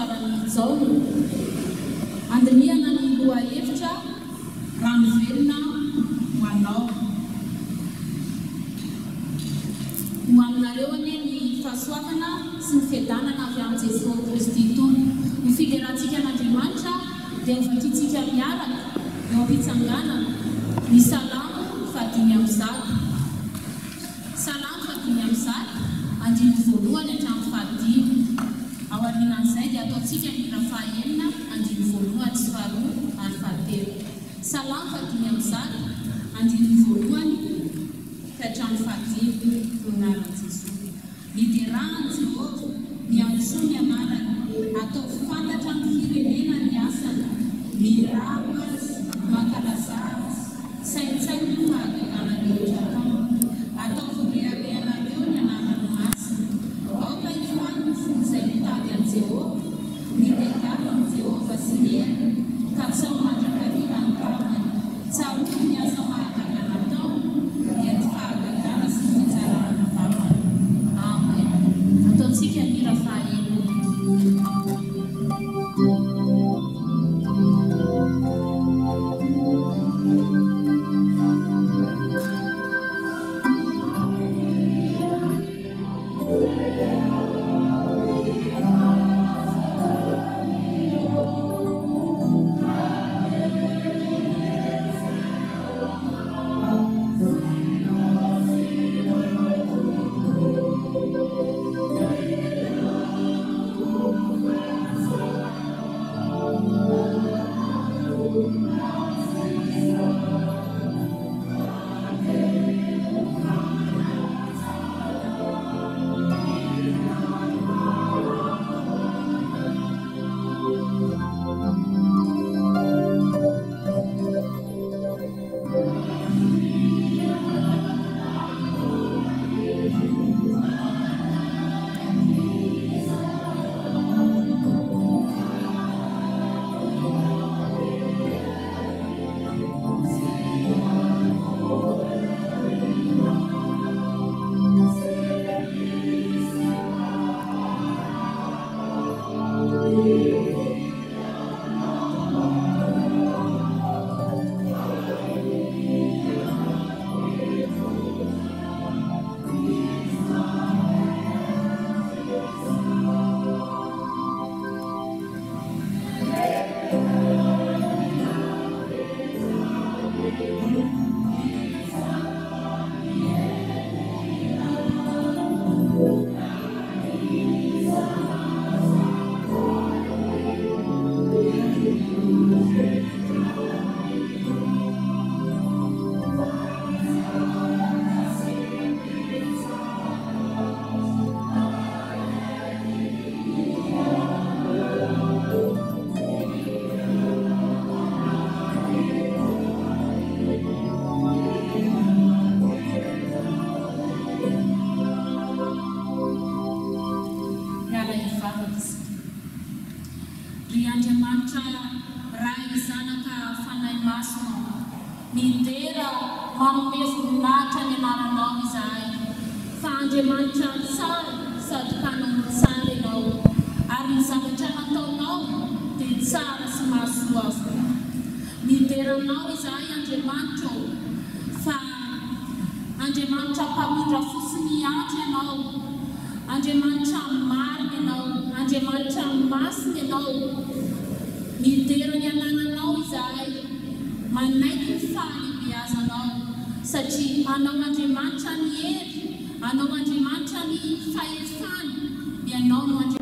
tsara izao andiniana ny loha hevitra rano velona ho anao ho aminareo anie ny fahasoavana sy ny fiadanana avy amin'ny Jesosy Kristy Tompo ny fiderantsika an'Andriamanitra dia hovakitsika miaraka eo am-pitsanganana ny salamo 5:1 salamo 5:1 andiny voalohany hatramin'ny 5 ao aorianan'izay dia ataontsika mira fahaenina andiny voalohany sy faharoa ary fahatelo salamo 5:1 andiny voalohany hatramin'ny 5 vonaran'i Jesosy liderahany Jehova miantsoa ny anarany atao fantatra ny firenena ny asany mirava mankalaza saintsaina ny fahagagana rehetra atao reharehanareo ny anarany masina aoka ifoany ny fony izay mitady an'i Jehova mitengana ny Jehova sy ny hena ka tsy ao mandrakariana ny tanany tsaroa ny asa mahagagana atao dia ny fahagagana sy ny fitsarana vavany. Amen. Ataontsika mira fahaenina.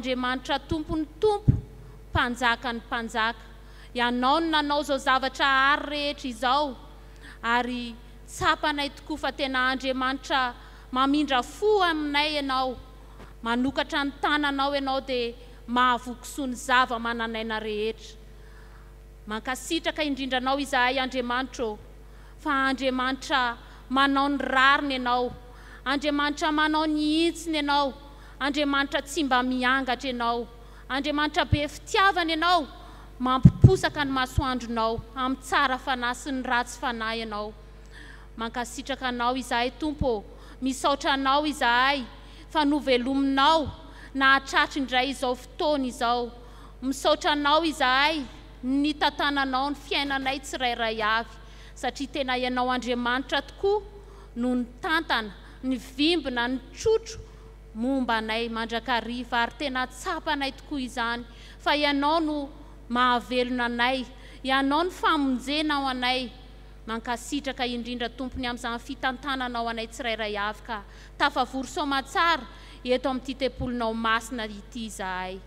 Andriamanitra tompony tompo mpanjaka ny mpanjaka ianao no nanao zao zavatra ary rehetra izao ary tsapanay tokoa fa tena Andriamanitra mamindra fo aminay ianao manokatra ny tananao ianao dia mahavokisoa ny zava-mananaina rehetra mankasitraka indrindranao izahay Andriamanitra fa Andriamanitra manao ny rariny ianao Andriamanitra manao ny itsiny ianao Andriamanitra tsy mba miangatra ianao Andriamanitra be fitiavana ianao mampiposaka ny masoandronao amin'ny tsara fanahy sy ny ratsy fanahy ianao mankasitraka anao izahay Tompo misaotra anao izahay fa novelominao na hatratra indray izao fotoana izao misaotra anao izahay ny tantananao ny fiainanay tsirairay avy satria tena ianao Andriamanitra tokoa no ny tantana ny vimbina ny trotro momba anay mandrakariva ary tena tsapanay tokoa izany fa ianao no mahavelona anay ianao ny famonjena ao anay mankasitraka indrindra tompony amin'izany fitantananao anay tsirairay avy ka tafavory soamatsara eto amin'ity tempolinao masina ity izahay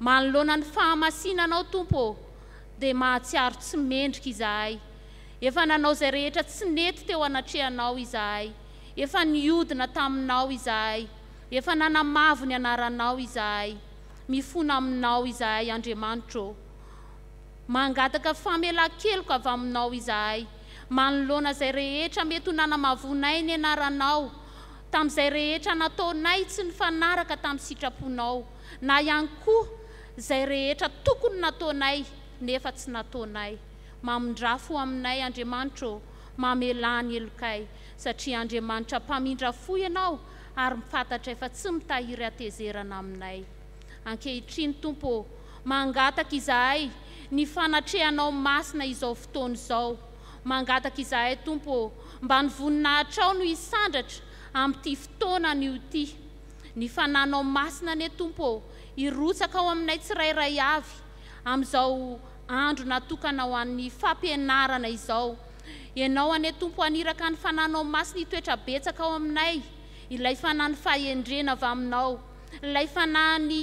manoloana ny fahamasinanao tompo dia mahatsiaro tsy mendrika izahay efa nanao izay rehetra tsy nety teo anatrehanao izahay efa niodina taminao izahay efa nanamavo ny anaranao izahay mifona aminao izahay Andriamanitra mangataka famelan-keloka avy aminao izahay manoloana izay rehetra mety ho nanamavonay ny anaranao tamin'izay rehetra nataonay tsy nifanaraka tamin'ny sitraponao na ihany koa izay rehetra tokony nataonay nefa tsy nataonay mamondrafo aminay Andriamanitra mamelany elokay satria Andriamanitra mpamindra fo ianao ary mifantatra efa tsy mitahiry atezerana aminay ankehitriny tompo mangataka izahay ny fanatrehanao masina izao fotoana izao mangataka izahay tompo mba ny voninahitra ao no isandratra amin'ity fotoana an'io ity ny fananao masina ane tompo irotsaka ao aminay tsirairay avy amin'izao andro natokana ho an'ny fampianarana izao ianao ane tompo aniraka ny fananao masina itoetra betsaka ao aminay ilay fanany fahendrena avy aminao ilay fanany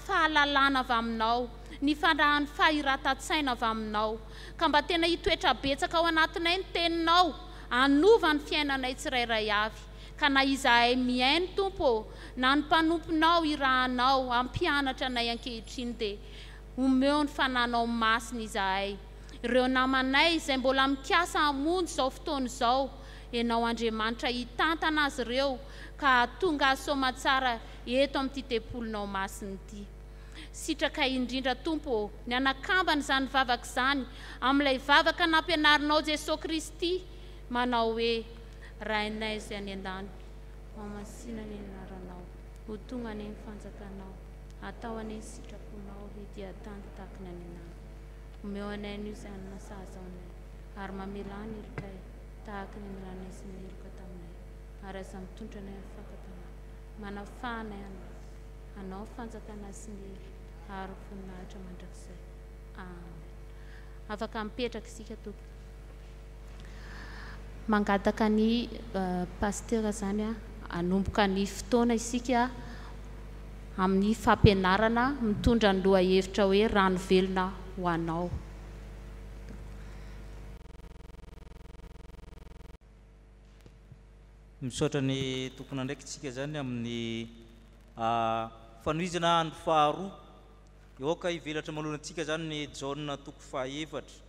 fahalalana avy aminao ny fanany fahiratan-tsaina avy aminao ka mba tena hitoetra betsaka ao anatinay ny teninao anova ny fiainanay tsirairay avy ka na izahay miaino tompo na ny mpanomponao irahanao ampianatra anay ankehitriny dia omeo ny fananao masina izahay ireo namanay izay mbola mikasa hamonjy izao fotoana izao ianao Andriamanitra hitantana azy ireo ka tonga azy soamatsara eto amin'ity tempolinao masina ity sitraka indrindra tompo ny anakambana izany vavaka izany amin'ilay vavaka nampianarinao Jesosy Kristy manao hoe rainay izay any an-dany mamasina ny anaranao ho tonga any ny fanjakanao atao any ny sitraponao dia tanty tahaka ny anenany omeo anay n'io izay nasazaonay ary mamelany elokay tahaka ny amiranay sy ny eloka taminay ary aza mitondra anay amin'ny fankatana manafahanay anao fanjakana sy ny elo ary voninahitra mandrakizay amen afaka mipetraka isika tompo mangataka ny pasteur zany anomboka ny fotoana isika amin'ny fampianarana mitondra ny lohahevitra hoe rano velona ho anao misaotra ny tompona ndraiky tsika zany amin'ny fanohizana andro faharoa eoka hivelatra manoloantsika zany ny jaune toko fahaefatra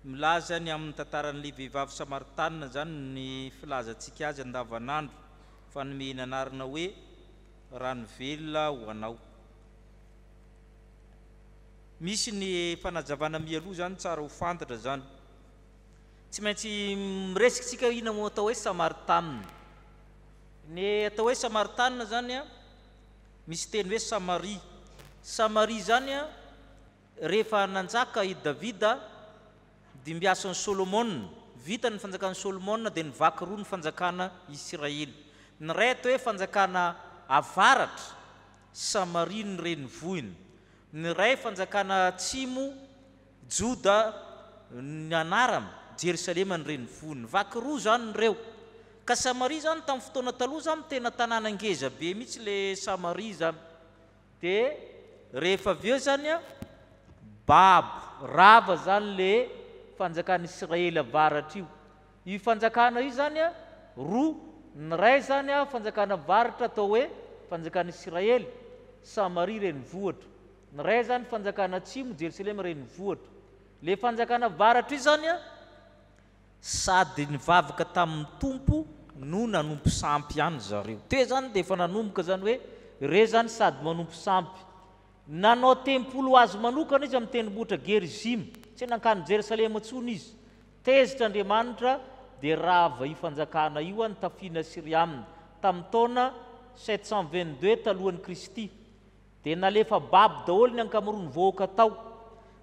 milaza ny amin'ny tantaran'le vehivavy Samaritana zany ny filazantsika azy andavanandro fa nomena anarana hoe rano velona ho anao misy ny fanajavana mialoha zany tsara ho fantatra zany tsy maintsy miresaka tsika ina mo atao hoe Samaritana ny atao hoe Samaritana zany misy teny hoe Samaria Samaria zany rehefa nanjaka i Davida dia mbiasan'ny Solomona vita ny fanjakana Solomona dia nivaky roa ny fanjakana Israely ny ray atao hoe fanjakana avaratra Samaria ny renivohiny ny ray fanjakana atsimo Joda ny anarama Jerusalema ny renivohiny vaky roa zany reo ka Samaria zany tamin'ny fotoana taloha zany tena tanàna ngeza be mihitsy le Samaria zany dia rehefa avy eo zany babo rava zany le fanjakana Israely avaratra io fanjakana io zany roa ny ray zany fanjakana avaratra atao hoe fanjakana Israely Samaria renivohitra ny ray zany fanjakana atsimo Jerusalema renivohitra le fanjakana avaratra io zany sady nivavaka tamin'ny tompo no nanompo sampy ihany zareo te zany dia efa nanomboka zany hoe re zany sady manompo sampy nanao tempolo azy manokana izy amin'ny tendrombohitra Gerizim tsy nankany Jerusalema tsony izy tezitra Andriamanitra dia rava io fanjakana io any tafina Siria aminy tamin'ny taona 722 talohan'ny Kristy dia nalefa baby daholo ny ankamarony voaka tao.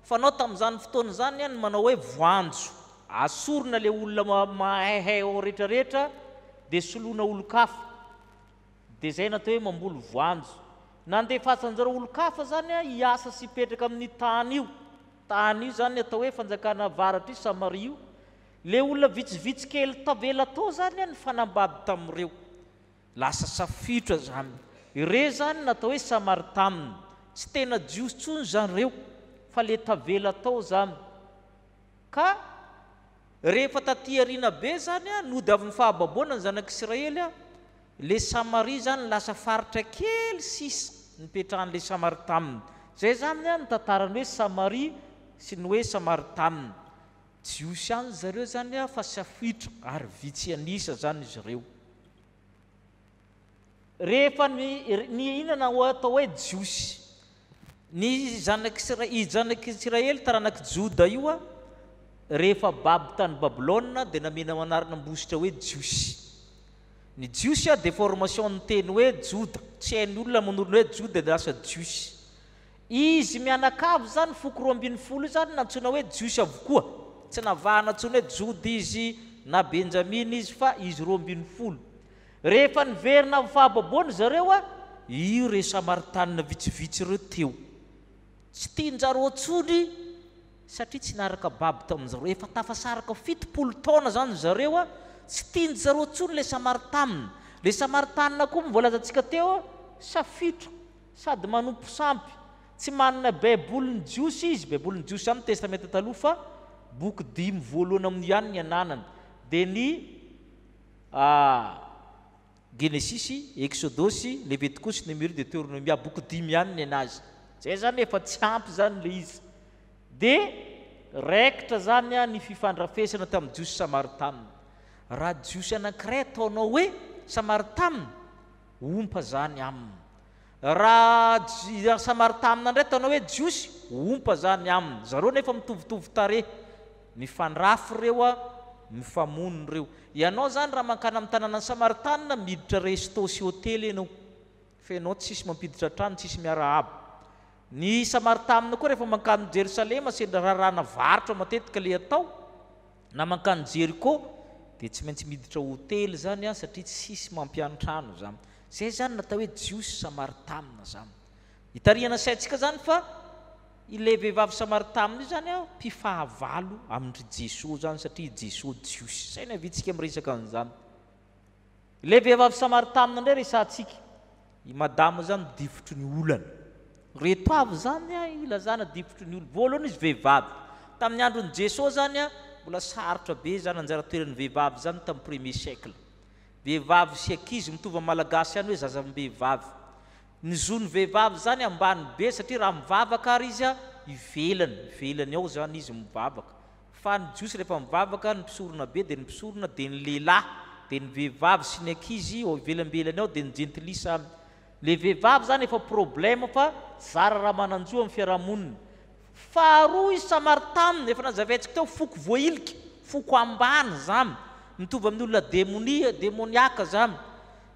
Fanao tamin'izany fotoana zany any manao hoe voanjo, asorona le olona mahaihay ao rehetrarehetra dia soloina olo-kafa, dia zay natao hoe mamboly voanjo. Nandefasan'izareo olo-kafa zany hiasa sy hipetraka amin'ny tany io. Tany io zany atao hoe fanjakana avaratra io Samaria io. Le olona vitsivitsy kely tavela tao zany ny fanambady tamin'ireo, lasa safitra zany. Ireo zany natao hoe Samaritanina, tsy tena jiosy tsony zany reo, fa le tavela tao zany. Ka rehefa taty arina be zany nody avy ny fahababoana ny zanak'Israely, le Samaria zany lasa faritra kely sisa nipetrahan'le Samaritanina. Zay zany ny tantarany hoe Samaria sy ny hoe Samaritanina. Jiosy any zareo zany fa safitra ary vitsy anisa zany izy ireo. Rehefa ny inana atao hoe jiosy, ny zanak'Israely taranak'i Joda io rehefa baby tany Babilôna dia namena manarina ambositra hoe jiosy. Ny jiosy déformation ny teny hoe Joda, tsy hain'ny olona manolo hoe Joda dia lasa jiosy. Izy mianakavy zany foko 12 zany nantsona hoe jiosy avokoa, tsy navahana ntsona hoe Joda izy na Benjamina izy fa izy 12. Rehefa niverina amin'ny fahababoana zareo io re Samaritanina vitsivitsy ireo teo. Tsy tianjareo tsony satria tsy naraka baby tamin'izareo. Efa tafasaraka 70 taona zany zareo tsy tianjareo tsony le Samaritanina. Le Samaritanina koa mivolazantsika teo safitra sady manompo sampy, tsy manana baiboliny jiosy izy. Baiboliny jiosy amin'ny testamenta taloha fa boky 5 voalohany amin'ny ihany ny ananany. Dia ny Genesisy, Exodosy, Levitikosy, Numéro, Deutéronomia, boky 5 ihany ny anazy. Zay zany efa tsy ampy zany le izy. Dia raikitra zany ny fifandrafesana tamin'ny jiosy Samaritanina. Raha jiosy anankiray ataonao hoe Samaritanina, ompa zany aminy. Raha Samaritanina ndray ataonao hoe jiosy, ompa zany aminy. Zareo nefa mitovitovy tarehy, mifandrafy reo, mifamonony reo. Ianao zany raha mankana amin'ny tanàna Samaritanina miditra resto sy hôtely ianao, fa ianao tsisy mampiditra trano, tsisy miarahaba. Ny Samaritanina koa rehefa mankany Jerusalema sendra rarana varotra matetika le atao, na mankany Jeriko dia tsy maintsy miditra hôtely zany satria tsisy mampiantrano zany. Zay zany natao hoe jiosy Samaritanina zany. Hitarihana saintsika zany fa ile vehivavy Samaritanina io zany mpifahavalo amindry Jesosy zany satria Jesosy jiosy. Zay ny avitsika miresaka an'izany. Ile vehivavy Samaritanina ndray resantsika, i madama zany difotry ny olana. Reto avy zany ilazana difotry ny olana. Voalohany izy vehivavy. Tamin'ny andron'i Jesosy zany mbola sarotra be zany anjara toeran'ny vehivavy zany tamin'ny premier siècle. Vehivavy sy ankizy mitovy amin'ny malagasy any hoe zazam-behivavy. Ny zon'ny vehivavy zany ambany be satria raha mivavaka ary izy ivelany ao zany izy mivavaka. Fa ny jiosy rehefa mivavaka ny mpisorona be dia ny mpisorona dia ny lehilahy, dia ny vehivavy sy ny ankizy ao ivelambelany ao dia ny jentilisa aminy. Le vehivavy zany efa problème fa zara raha mananjoa amin'ny fiarahamonina. Faharoa izy Samaritanina, efa nazavaintsika teo foko voailika, foko ambany zany, mitovy amin'ny olona demoniaka zany.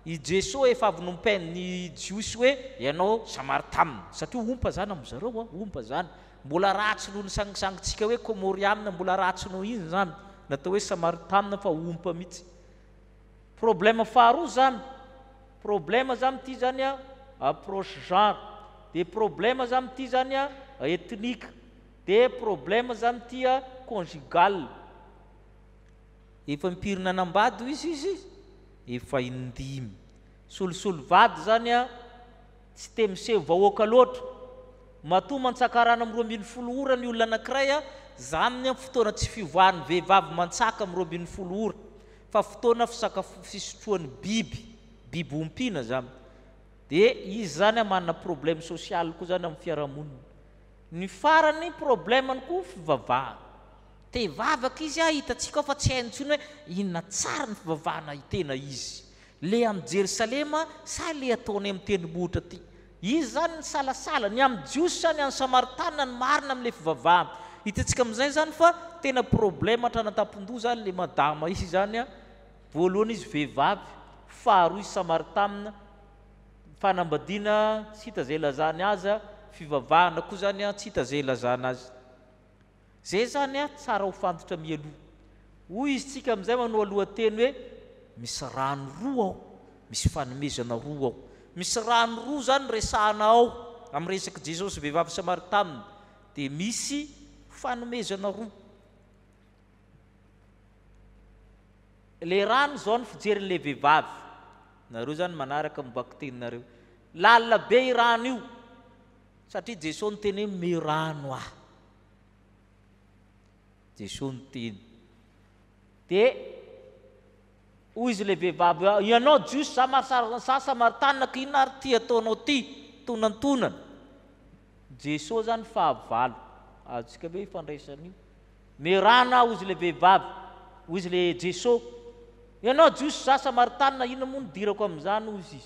I Jesosy efa avy nompen'ny jiosy hoe ianao Samaritanina, satria ompa zany amin'izareo ompa zany. Mbola ratsy noho ny sangisangitsika hoe Komoriamina, mbola ratsy noho iny zany. Natao hoe Samaritanina fa ompa mihitsy. Problème faharoa zany, problème zany ty zany approche genre, dia problème zany ty zany ethnique, dia problème zany ty conjugal. Efa mipirina anambady izy efa indimy. Solosolo vady zany tsy te miseho vahoaka loatra. Matoa mantsaka rano amin'ny 12 ora ny olona anankiray zany ny fotoana tsy fivoahan'ny vehivavy mantsaka amin'ny 12 ora, fa fotoana fisotroan'ny biby ompiana zany. Dia izy zany manana problème social koa zany amin'ny fiarahamonina. Ny farany problème koa fivavahana. Te vavaka izy hitatsika fa tsy hainy intsony hoe inona tsara ny fivavahana tena izy. Le amin'ny Jerusalema sa le ataony amin'ny tendrombohitra ty. Izy zany ny salasala, ny amin'ny jiosy sa ny amin'ny Samaritanina ny marina amin'le fivavahana. Hitatsika amin'izay zany fa tena problème hatranatam-pondoha zany le madama izy zany. Voalohany izy vehivavy, faharoa izy Samaritanina, fanambadiana tsy hita zay lazany azy, fivavahana koa zany tsy hita zay lazana azy. Zay zany tsara ho fantotra mialoha. Hoy izy tsika amin'izay manao alohateny hoe misy rano roa ao, misy fanomezana roa ao. Misy rano roa zany resahana ao amin'ny resaky Jesosy vehivavy Samaritanina, dia misy fanomezana roa. Le rano zao ny fijerin'le vehivavy. Nareo zany manaraka mibaiko teninareo. Lalina be i rano io satria Jesosy niteny hoe me rano ah. Jesosy niteny. Dia hoy izy le vehivavy, ianao Jiosy za Samaritana ka inona ary ty ataonao ty tonantonana. Jesosy zany fahavalo, azontsika hoe ifandraisan'io. Me rano ah hoy izy le vehivavy, hoy izy le Jesosy, ianao Jiosy za Samaritana inona moa nidirako amin'izany hoy izy.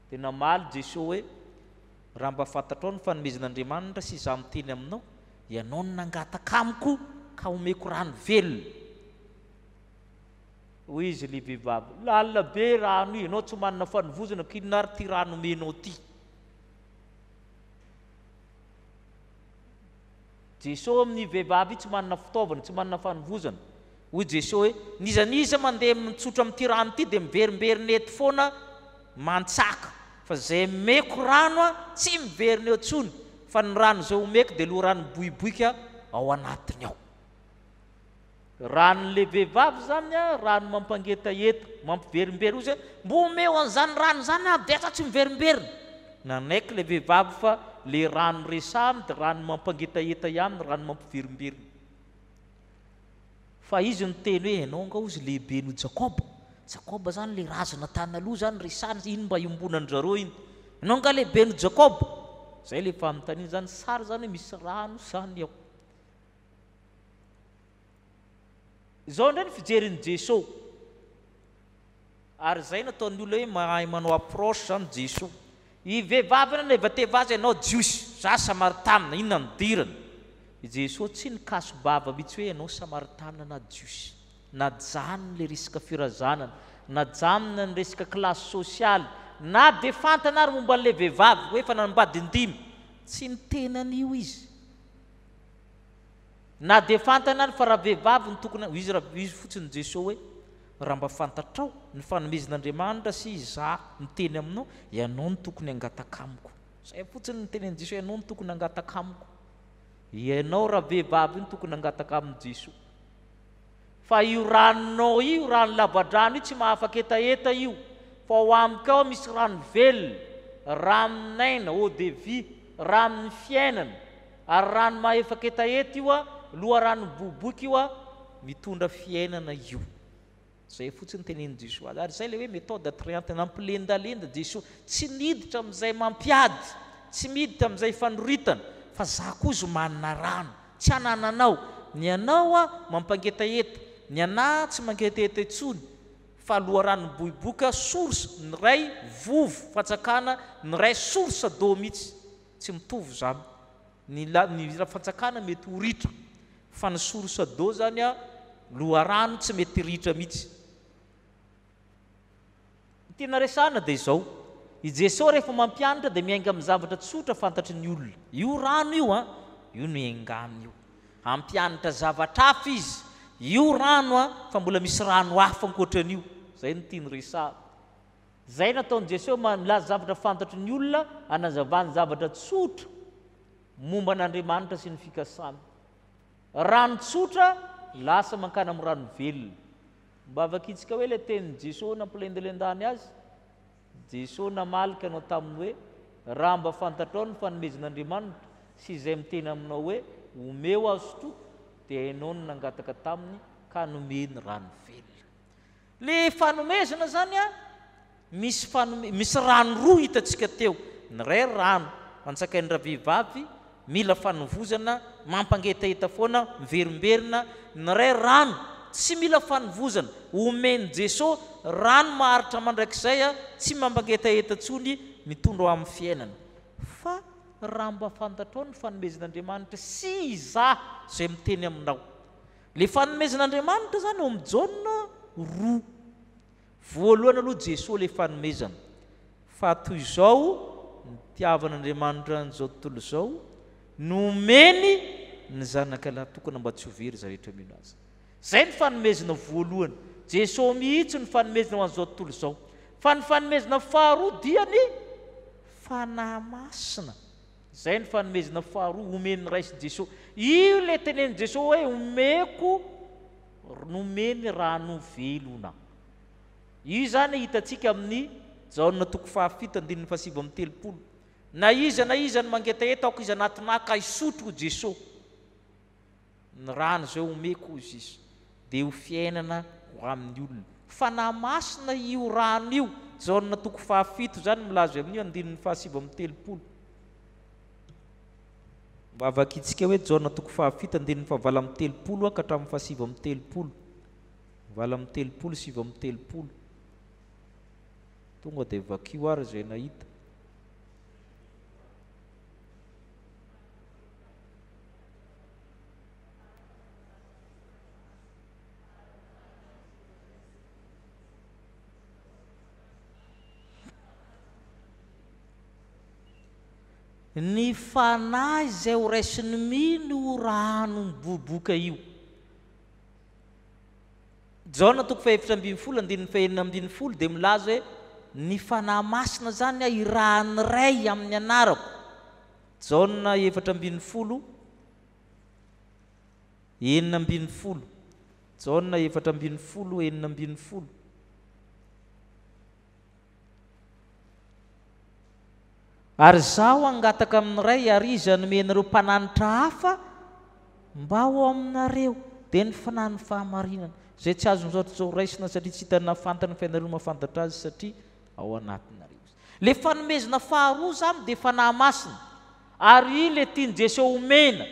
Dia namaly Jesosy hoe raha mba fantatrao ny fanomezan'Andriamanitra sy izaho miteny aminao, ianao no nangataka amiko ka omeko rano velona. Hoy izy le vehivavy, lalina be rano io, ianao tsy manana fanovozana ka inona ary ty rano omenao ty. Jesosy amin'ny vehivavy tsy manana fitaovana, tsy manana fanovozana. Hoy Jesosy hoe nizaniza mandeha mitsotra amin'ity rano ity dia miverimberina eto foana mantsaka, fa zay meko rano tsy miverina eo tsony, fa ny rano zay omeko dia loha rano boiboika ao anatiny ao. Ranon'le vehivavy zany rano mampangetaheta, mampiverimberina. Hoy zany mbo omeo an'izany rano zany dia tsy miverimberina. Nanaiky le vehivavy fa le rano resahany dia rano mampangetaheta ihany, rano mampiverimberina. Fa izy niteny hoe ianao nga ozy lehibe no Jakoba. Jakoba zany le razana tany aloha zany resahany, iny mba iombonan'zareo iny. Ianao nga lehibe no Jakoba. Zay le fanontaniana zany, sary zany hoe misy rano zany ao. Zao ndray ny fijerin'i Jesosy. Ary zay nataon'ny olona hoe mahay manao approche zany Jesosy. I vehivavy na evateva azy, ianao Jiosy za Samaritana inona ny dirana. I Jesosy tsy nikaso-bava mihitsy hoe ianao Samaritana na Jiosy. Najanona le resaka firazanana, najanona ny resaka klasy sosialy, na de fantana ary momba an'le vehivavy hoe fa nanambadindimy, tsy niteny an'io izy. Na de fantana ary fa raha vehivavy ny tokony izy fotsiny Jesosy hoe raha mba fantatrao ny fanomezan'Andriamanitra sy izaho miteny aminao, ianao ny tokony hangataka amiko. Zay fotsiny niteny Jesosy, ianao ny tokony hangataka amiko. Ianao raha vehivavy ny tokony hangataka amin'ny Jesosy. Fa io ranonao io, rano lava-drano io tsy mahafaka etaeta io, fa ho amiko ao misy rano velona, ranon'aina, eau de vie, ranon'ny fiainana. Ary rano mahafaka etaeta io loha rano boboky io mitondra fiainana io. Zay fotsiny tenen'i Jesosy azy. Ary zay le hoe méthode attrayante, nampilendalenda Jesosy, tsy miditra amin'izay mampiady, tsy miditra amin'izay fanoritana, fa za koa zo manana rano, tsy anananao. Ny anao mampangetaheta, ny ana tsy mangetaheta intsony, fa loha rano boiboka source, ny ray vovo fatsakana, ny ray source d'eau mihitsy. Tsy mitovy zany. Ny fatsakana mety ho ritra, fa ny source d'eau zany loha rano tsy mety ritra mihitsy. Tena resahana dia izao, i Jesosy rehefa mampianatra dia miainga amin'ny zavatra tsotra fantatry ny olona. Io rano io io no engany io. Ampianatra zavatra hafa izy. Io rano fa mbola misy rano hafa ankoatran'io. Zay no tiany resahana. Zay nataon'i Jesosy milaza zavatra fantatry ny olona, anazavany zavatra tsotra momba an'Andriamanitra sy ny fikasana. Rano tsotra lasa mankana amin'ny rano velona. Mba vakitsika hoe le tenin'i Jesosy nampilendalendany azy, Jesosy namalika anao taminy hoe raha mba fantatrao ny fanomezan'Andriamanitra sy izay miteny aminao hoe omeo azo toky, dia ianao no nangataka taminy ka nomeny rano velona. Le fanomezana zany misy rano roa hitantsika teo. Ny ray rano antsakain'ny ravehivavy, mila fanovozana, mampangetaheta foana, miverimberina. Ny ray rano tsy mila fanovozana, omeny Jesosy rano maharitra mandrakizay tsy mampangetaheta tsony, mitondra ao amin'ny fiainana. Fa raha mba fantatrao ny fanomezan'Andriamanitra sy izaho zay miteny aminao. Le fanomezan'Andriamanitra zany eo amin'ny jaune roa. Voalohany aloha Jesosy le fanomezana, fa toy izao ny tiavan'Andriamanitra n'izao tontolo izao nomeny ny zanakalahy tokana mba tsy ho very za rehetra mino azy. Zay ny fanomezana voalohany. Jesosy mihitsy ny fanomezana ho an'izao tontolo izao. Fa ny fanomezana faharoa dia ny fanahy masina. Zay ny fanomezana faharoa omeny raisy Jesosy. Io le tenen'i Jesosy hoe omeko nomeny rano velona. Io zany hitantsika amin'ny Jaona 7:7. Na iza ny mangetaheta aoko izy anatinaka isotro Jesosy. Ny rano zay omeko izy dia ho fiainana ho amin'ny olona. Fanahy masina io rano io. Jaona 7 zany milaza amin'io 7:7. Mba avakitsika hoe Jaona 7:7 ka hatramin'ny 7:7. 7:7 7:7. Tonga dia vakio ary zay nahita. Ny fanahy izay ho raisiny mino ho rano miboboka io. Jaona 7:7 dia milaza hoe ny fanahy masina zany irahanyray amin'ny anarako. Jaona 7:7. Jaona 7:7. Ary zaho angataka amin'iray ary izy anomenareo mpananitra hafa mba ho aminareo dia ny fanahy ny fahamarinana zay tsy azo misaotra raisina satria tsy hitana fantana fiainareo mahafantatra azy satria ao anatinareo. Le fanomezana faharoa zany dia fanahy masina. Ary le tiany Jesosy omena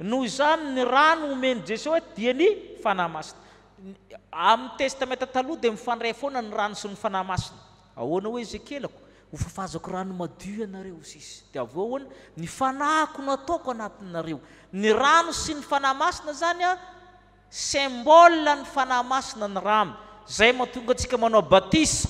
noho izany ny rano omeny Jesosy hoe dia ny fanahy masina. Amin'ny testamenta taloha dia mifandray foana ny rano sy ny fanahy masina. Ahoana hoe Ezekielako ho fafazako rano madio ianareo sisy. Dia avy eo ahoana ny fanahiko nataoko anatinareo. Ny rano sy ny fanahy masina zany symbole ny fanahy masina ny rano. Zay mahatonga antsika manao batisa.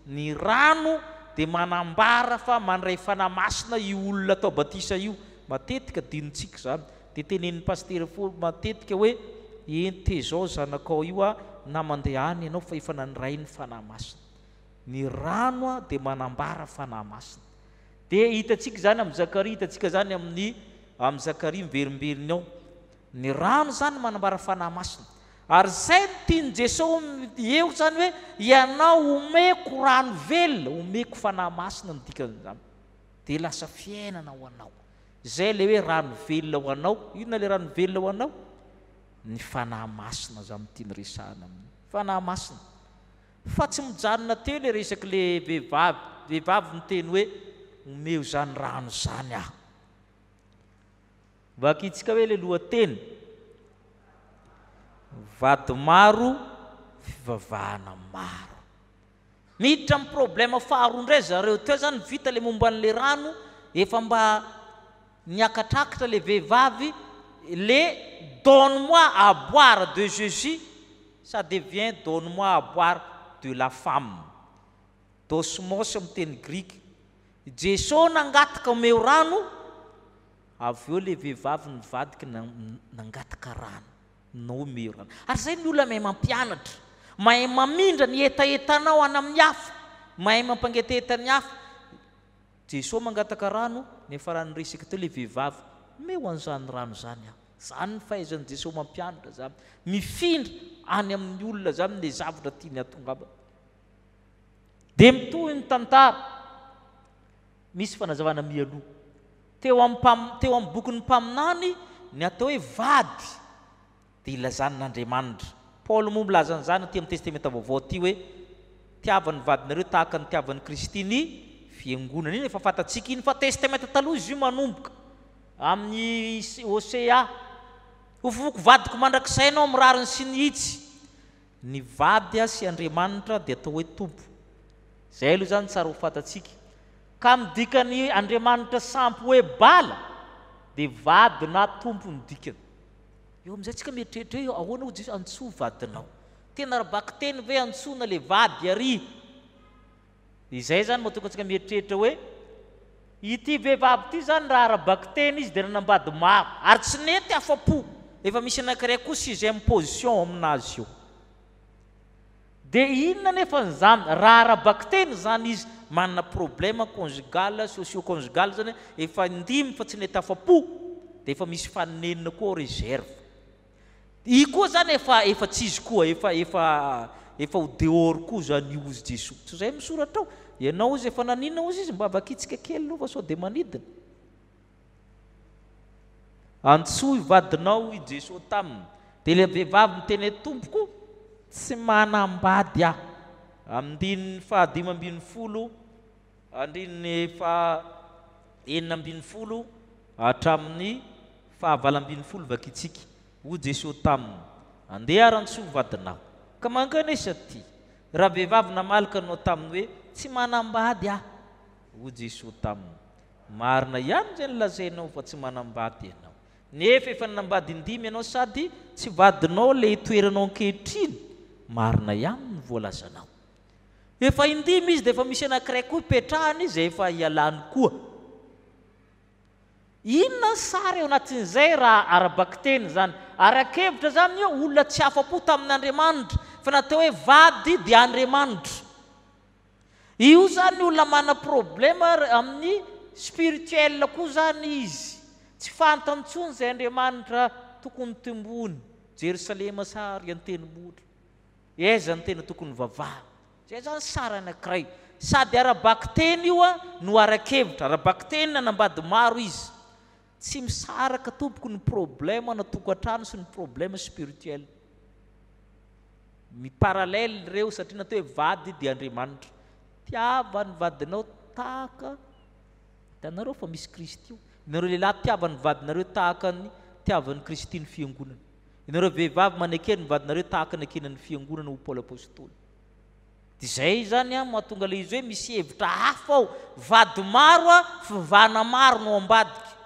Ny rano dia manambara fa mandray fanahy masina io olona atao batisa io. Matetika dinitsika zany. Dia tenenin'ny pastera fo matetika hoe ente zao zanakao io na mandeha any ianao fa efa nandray ny fanahy masina. Ny rano dia manambara fanahy masina. Dia hitantsika zany amin'ny Zakaria, hitantsika zany amin'ny Zakaria miverimberiny ao. Ny rano zany manambara fanahy masina. Ary zay ny tiany Jesosy eo zany hoe ianao omeko rano velona, omeko fanahy masina ny dikan'izany. Dia lasa fiainana ho anao. Zay le hoe rano velona ho anao. Inona le rano velona ho anao? Ny fanahy masina zany tiany resahana amin'ny fanahy masina. Fa tsy mijanona teo le resaky le vehivavy miteny hoe omeo zany rano zany aho. Vakitsika hoe le lohateny vady maro fivavahana maro. Miditra amin'ny problème faharoa indray zareo teo zany vita le momba an'le rano efa mba niakatrakatra le vehivavy le donne-moi à boire de Jésus, ça devient donne-moi à boire de la femme. Dosmos amin'ny teny grika. Jesosy nangataka omeo rano, avy eo le vehivavy nivadika nangataka rano, nomeo rano. Ary zay ny olona mahay mampianatra, mahay mamindra ny etaetanao any amin'ny hafa, mahay mampangetaheta ny hafa. Jesosy mangataka rano, nefa rano resaka teo le vehivavy, meo an'izany rano zany aho. Zany ny fahaizan'i Jesosy mampianatra zany, mifindra any amin'ny olona zany le zavatra tiany atongava. Dia mitohy ny tantara, misy fanazavana mialoha. Teo amin'ny bokin'ny mpaminany ny atao hoe vady dia ilazan'Andriamanitra. Paoly moa milaza an'izany aty amin'ny testamenta vaovao ty hoe tiavan'ny vadinareo tahaka ny tiavan'ny Kristy ny fiangonana. Iny efa fantatsika iny fa testamenta taloha izy io manomboka amin'ny Hosea. Ho fofoko vadiko mandrakizay ianao amin'ny rariny sy ny hitsy. Ny vady sy Andriamanitra dia atao hoe tompo. Zay aloha zany tsara ho fantatsika. Ka midikany Andriamanitra sampy hoe bala dia vady na tompo ny dikany. Eo amin'izay tsika mieritreritra hoe ahoana ho Jesosy antsoa vadinao. Tena rabaka teny ve antsoina le vady ary? izay zany mahatonga antsika mieritreritra hoe ity vehivavy ity zany raha arabaka teny izy dia nanambady maro ary tsy nety afa-po efa misy anankiray koa 6e position aminazy io dia inona nefa ny zany raha arabaka teny zany izy manana problème conjugal socio conjugal zany efa ndimy fa tsy nety afa-po dia efa misy fanenina koa réserve i koa zany efa tsy izy koa efa ho dehors koa zany io izy Jesosy tsy zay misoratra ao ianao izy efa nanina ozy izy mba vakitsika kely aloha fa sao dia manidina antsoa ivadinao i Jesosy taminy dia ilay vehivavy miteny tompoko tsy manambady aho amin'ny fa 5:10 andrininy fa 6:10 hatramin'ny fa 9:10 vakitsika ho Jesosy taminy andeha arantsoa ivadinao ka manganesa ty raha vehivavy namalaka anao taminy hoe tsy manambady aho ho Jesosy taminy marina ihany zay lazainao fa tsy manambady ianao nefa efa nanambady indimy ianao sady tsy vadinao le toeranao ankehitriny marina ihany ny voalazanao efa indimy izy dia efa misy anankiray koa ipetrahany izy efa hialany koa inona sara eo anatin'izay raha arabaka teny zany arakevitra zany io olona tsy afa-po tamin'Andriamanitra fa natao hoe vady dia Andriamanitra io zany olona mana problème amin'ny spirituel koa zany izy tsy fantany intsony zay Andriamanitra tokony timbony Jerusalema sary an-tenimbotro eza ny tena tokony vavaha zay zany sara anankiray sady arabaka teny io no arakevitra arabaka teny nanambady maro izy tsy misaraka tompoko ny problème na tokantrano sy ny problème spirituel miparalele reo satria natao hoe vady dia Andriamanitra tiava ny vadinao tahaka hitanareo fa misy Kristy io inareo lehilahy tiava ny vadinareo tahaka ny tiavan'ny Kristy ny fiangonana inareo vehivavy manekeny ny vadinareo tahaka ny akenan'ny fiangonana ho Paoly apôstôly dia izay zany mahatonga le izy hoe misy hevitra hafa ao vady maro fivavahana maro no ambadika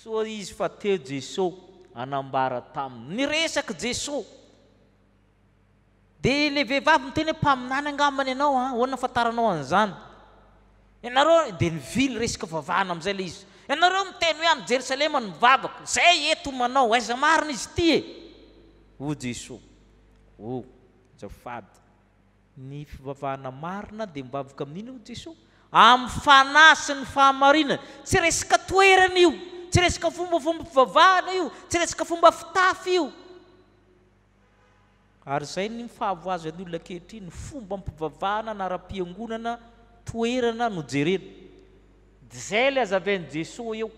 so izy fa teo Jesosy anambara taminy niresaka Jesosy dia le vehivavy miteny hoe mpaminany angambany ianao hoana fataranao an'izany ianareo dia nivily resaka vavahana amin'izay le izy ianareo miteny hoe any Jerusalema ny mivavaka zay eto manao aiza marina izy ty ho Jesosy zafady ny fivavahana marina dia mivavaka amin'iny ho Jesosy amin'ny fanahy sy ny fahamarinana tsy resaka toerana io tsy resaka fombafomba fivavahana io tsy resaka fomba fitafy io ary zay ny fahavoazo an'ny olona ankehitriny ny fomba mpivavahana na ara-piangonana toerana no jerena dia zay le azavain'i Jesosy eo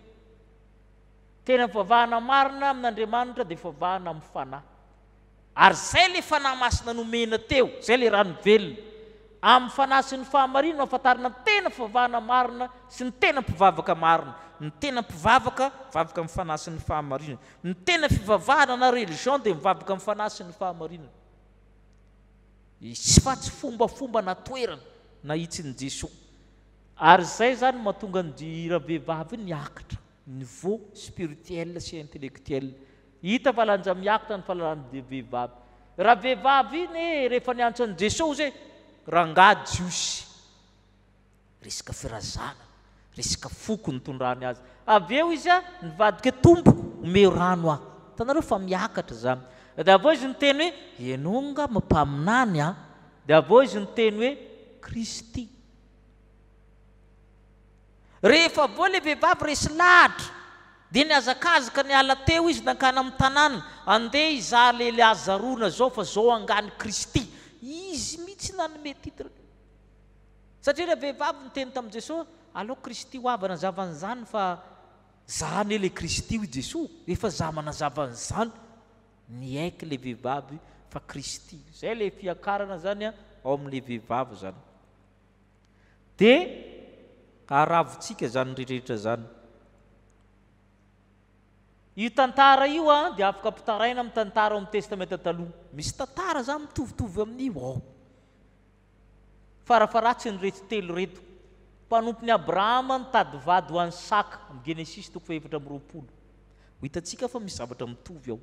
tena fivavahana marina amin'Andriamanitra dia fivavahana amin'ny fanahy ary zay le fanahy masina nomena teo zay le rano velona amin'ny fanahy sy ny fahamarinana afantarana tena fivavahana marina sy ny tena mpivavaka marina ny tena mpivavaka mivavaka amin'ny fanahy sy ny fahamarinana ny tena fivavahana na religion dia mivavaka amin'ny fanahy sy ny fahamarinana tsy fa tsy fombafomba na toerana na hitsin'i Jesosy ary zay zany mahatonga ny rahavehivavy niakatra niveau spirituel sy intellectuel hita fa lanja miakatra ny fahalalan'ny vehivavy raha vehivavy iny rehefa nianatra an'i Jesosy zay rangahy jiosy resaka firazana resaka foko ny tondrany azy avy eo izy nivadika tompoko omeo rano aho hitanareo fa miakatra zany dia avao izy niteny hoe ianao nga mampaminany dia avao izy niteny hoe Kristy rehefa avao le vehivavy resy lahatra dia niazakazaka niala teo izy nankana amin'ny tanàna andeha izaha le Lazarona zao fa zao angany Kristy izy mihitsy nanome titre satria le vehivavy niteny tamin'i Jesosy alao Kristy ho avy nanazava an'izany fa zaho anie le Kristy io Jesosy efa zaho manazava an'izany ny aiky le vehivavy fa Kristy zay le fiakarana zany ao amin'le vehivavy zany dia aravontsika zany rehetrarehetra zany io tantara io dia afaka ampitaraina amin'ny tantara ao amin'ny testamenta taloha misy tantara zany mitovitovy amin'io ao farafaratsy ny reto telo reto mpanompony Abrahama nitady vady ho an'ny Saka amin'ny Genesis 4:20 ho hitantsika fa misy zavatra mitovy ao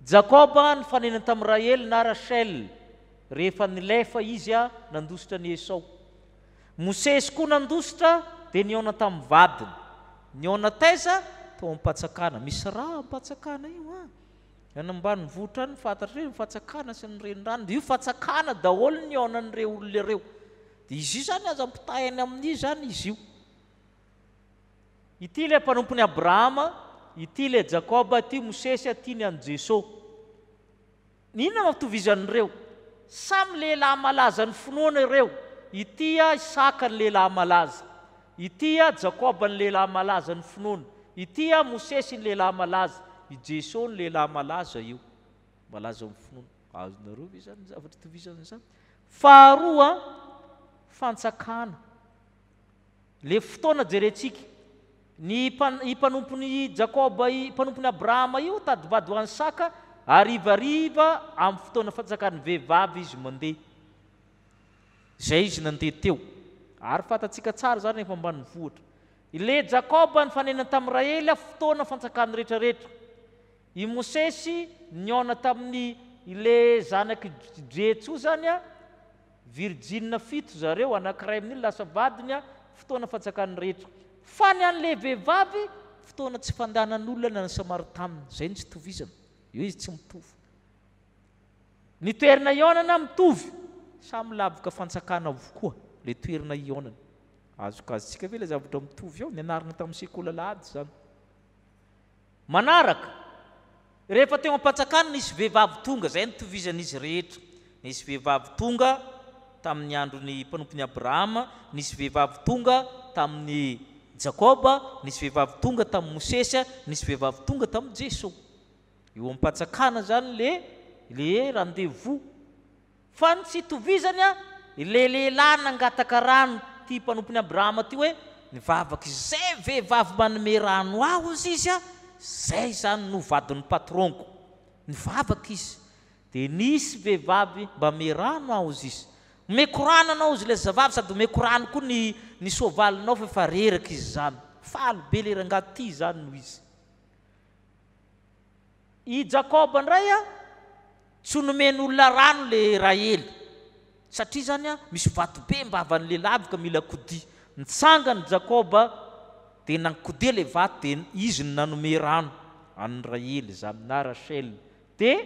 Jakoba ny fanenany tamin'ny Rahely na Rachel rehefa nilefa izy a nandositra ny Esau. Mosesy koa nandositra dia niona tamin'ny vadiny. Niona taiza tao ampatsakana. Misy raha ampatsakana io a. Any ambany vohitra any fantatra hoe mifatsakana sy ny renirano. Dia io fatsakana daholo niona n'ireo olona ireo. Dia izy io zany aza mpitahiny amin'io zany izy io. Ity le mpanompony Abrahama, ity le Jakoba, ity Mosesy, ity ny an'i Jesosy. Inona mampitovizan'ireo? Samy lehilahy malaza ny finoana ireo. Ity Isaka ny lehilahy malaza. Ity Jakoba ny lehilahy malaza ny finoana. Ity Mosesy ny lehilahy malaza. I Jesosy ny lehilahy malaza io. Malaza ny finoana. Azonareo ve zany zavatra tovizan'izany? Faharoa, fantsakana. Le fotoana jerentsika. Ny mpanompony Jakoba, mpanompony Abrahama io tadivady ho an'ny Isaka, arivariva amin'ny fotoana fantsakany vehivavy izy mandeha. Zay izy nandeha teo. Ary fantatsika tsara zany rehefa ambany vohitra. Ile Jakoba ny fanenana tamin'ny Raely fotoana fantsakany rehetrarehetra. I Mosesy niona tamin'ny ile zanaky Jetso zany a, Virgine 7 zareo, anankiray amin'iny lasa vadiny fotoana fantsakany rehetra. Fa ny an'le vehivavy fotoana tsy fandehanan'olona na ny Samaritanina. Zay ny tsy tovizana. Io izy tsy mitovy. Ny toerana ionana mitovy. Samy lavaka fantsakana avokoa le toerana ionana. Azokazontsika ve le zavatra mitovy ao nianarana tamin'ny sekoly alahady zany. Manaraka, rehefa teo am-pantsakana nisy vehivavy tonga, zay ny tovizan'izy rehetra. Nisy vehivavy tonga tamin'ny andron'ny mpanompony Abrahama, nisy vehivavy tonga tamin'ny Jakoba, nisy vehivavy tonga tamin'ny Mosesy, nisy vehivavy tonga tamin'ny Jesosy. Io am-pantsakana zany le rendez-vous. Fa ny tsy tovizany le lehilahy nangataka rano ty mpanompony Abrahama ty hoe nivavaka zay vehivavy manome rano aho izy zay zany no vadin'ny patronko. Nivavaka izy. Dia nisy vehivavy mba me rano aho izy. Mekorana anao izy le zavavy sady mekorano koa ny soavalinao fa reraka izy zany. Faly be le rangaty ty zany no izy. I Jakoba ndray tsy nomen'olona rano le Raely. Satria zany misy vato be mbavan'le lavika mila kodi. Nitsangany Jakoba dia nankodia le vato dia izy ny nanome rano an'ny Raely zany na Rachel. Dia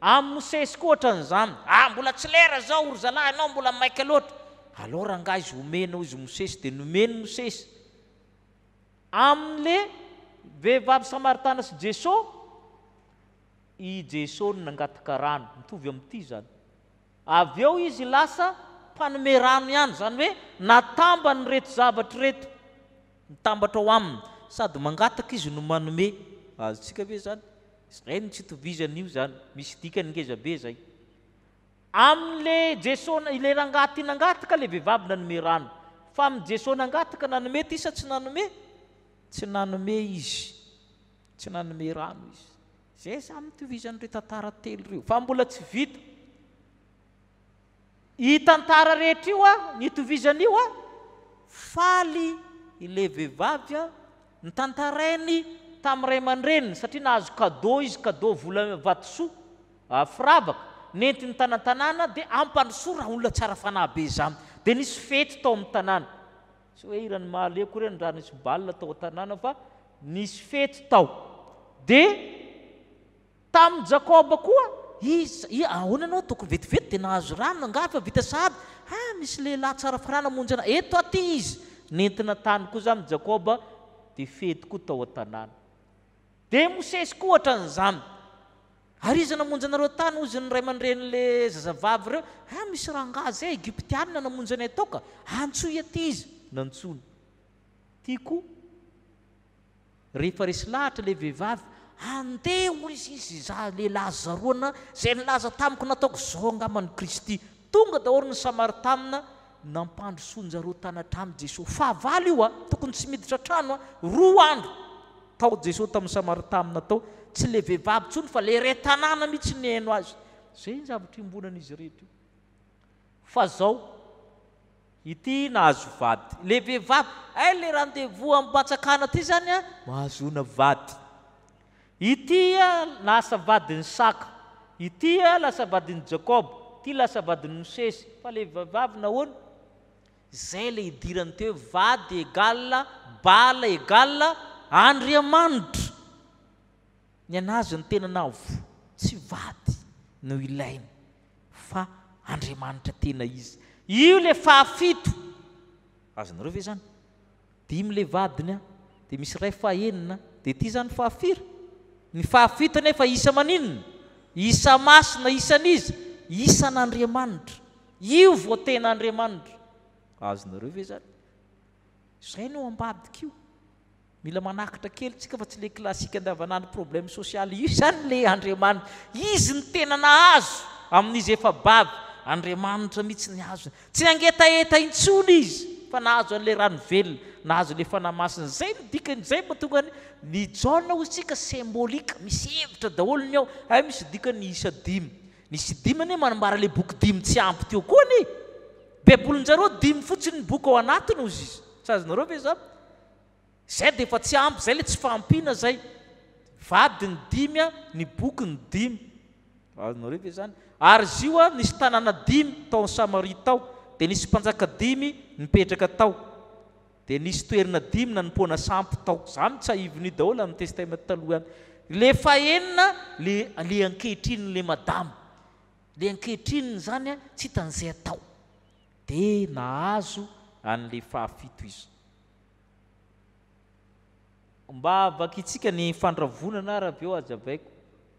amin'ny Mosesy koa ohatran'izany. Mbola tsy lera zao ry zalahy anao mbola maika loatra. Alors rangahy izy omenao izy Mosesy dia nomeny Mosesy. Amin'le vehivavy Samaritana sy Jesosy, i Jesosy nangataka rano, mitovy amin'ity zany. Avy eo izy lasa mpanome rano ihany, zany hoe natamba ny reto zavatra reto, nitambatra ao aminy, sady mangataka izy no manome. Azontsika ve zany? Zay ny tsy tovizan'io zany, misy dikany ngeza be zay. Amin'le Jesosy, ile rangaty nangataka le vehivavy nanome rano, fa amin'ny Jesosy nangataka nanome ty sa tsy nanome? Tsy nanome izy, tsy nanome rano izy. Zay samy tovizan'ireo tantara telo reo. Fa mbola tsy vita. I tantara rehetra io ny tovizan'io faly ile vehivavy nitantarainy tamin'ny ray aman-dreniny satria nahazo cadeau izy, cadeau vola vatosoa firavaka nentiny tanantanàna dia ampandrosoa raha olona tsara fanahy be zany. Dia nisy fety tao amin'ny tanàna. Tsy hoe irany mahaleko ireny raha nisy balina tao an-tanàna fa nisy fety tao. Dia tamin'ny Jakoba koa ahoana anao tokony vetivety dia nahazo rano nga fa vita sahady. Misy lehilahy tsara farana monjy ana. Eto aty izy nentina tany koa zany Jakoba dia fety koa tao an-tanàna. Dia Mosesy koa ohatran'izany. Ary izy namonjy anareo tany ozy ny ray aman-dren'le zazavavy ireo. Misy rangahy zay Egyptianina namonjy anay tao ka antsoy aty izy. Nantsony. Tiako rehefa resy lahatra le vehivavy andeha izy lehilahy zaroana zay nilaza tamiko nataoko zao angamany Kristy. Tonga daholo ny Samaritanina nampandrosonjareo tanatrano Jesosy. Fahavalo io tokony tsy miditra trano 2 andro tao Jesosy tamin'ny Samaritanina tao. Tsy le vehivavy tsony fa le re tanàna mihitsy niheno azy. Zay ny zavatra imbonan'izy rehetra. Fa zao ity nahazo vady. Le vehivavy le rendez-vous am-pantsakana ty zany mahazona vady. Ity lasa vadin'ny Isaka. Ity lasa vadin'ny Jakoba. ty lasa vadiny sesy fa le vavy nahoana zay le idirany teo hoe vady égale bala égale Andriamanitra ny anazy ny tena navo tsy vady no ilainy fa Andriamanitra tena izy io le fahafito azonareo ve zany 5 le vadiny dia misy ray fahaenina dia ty zany fahafiry ny fahafito nefa isa maninona isa masina isan'izy isan'Andriamanitra io vo tena Andriamanitra azonareo ve zany zay no ambadika io mila manakitra kely tsika fa tsy le klasika andavanandro problème social io zany le Andriamanitra izy ny tena nahazo amin'izy efa bavy Andriamanitra mihitsy ny azo tsy angetaeta intsony izy fa nahazo an'le rano velona nahazo le fanahy masina zay midikany zay mahatonga ny jaona ho tsika sembolika misy hevitra daholo ny ao ay misy dikany ny isa 5 nisy 5 ane manambara le boky 5 tsy ampy teo koa ny bebolonjareo 5 fotsiny ny boky ao anatiny ozy izy tsy azonareo ve zany zay dia efa tsy ampy zay le tsy fampina zay vady ny 5 ny boky ny 5 azonareo ve zany ary zio nisy tanàna 5 tao Samaria tao dia nisy mpanjaka 5 nipetraka tao dia nisy toerana 5 nanompoana sampy tao zany tsy aivony daholo amin'ny testament taloha any le fahenina le ankehitriny le madama le ankehitriny zany tsy hitan'izay atao dia nahazo an'le fahafito izy mba vakitsika ny fandravonana raha aveo ajabaiko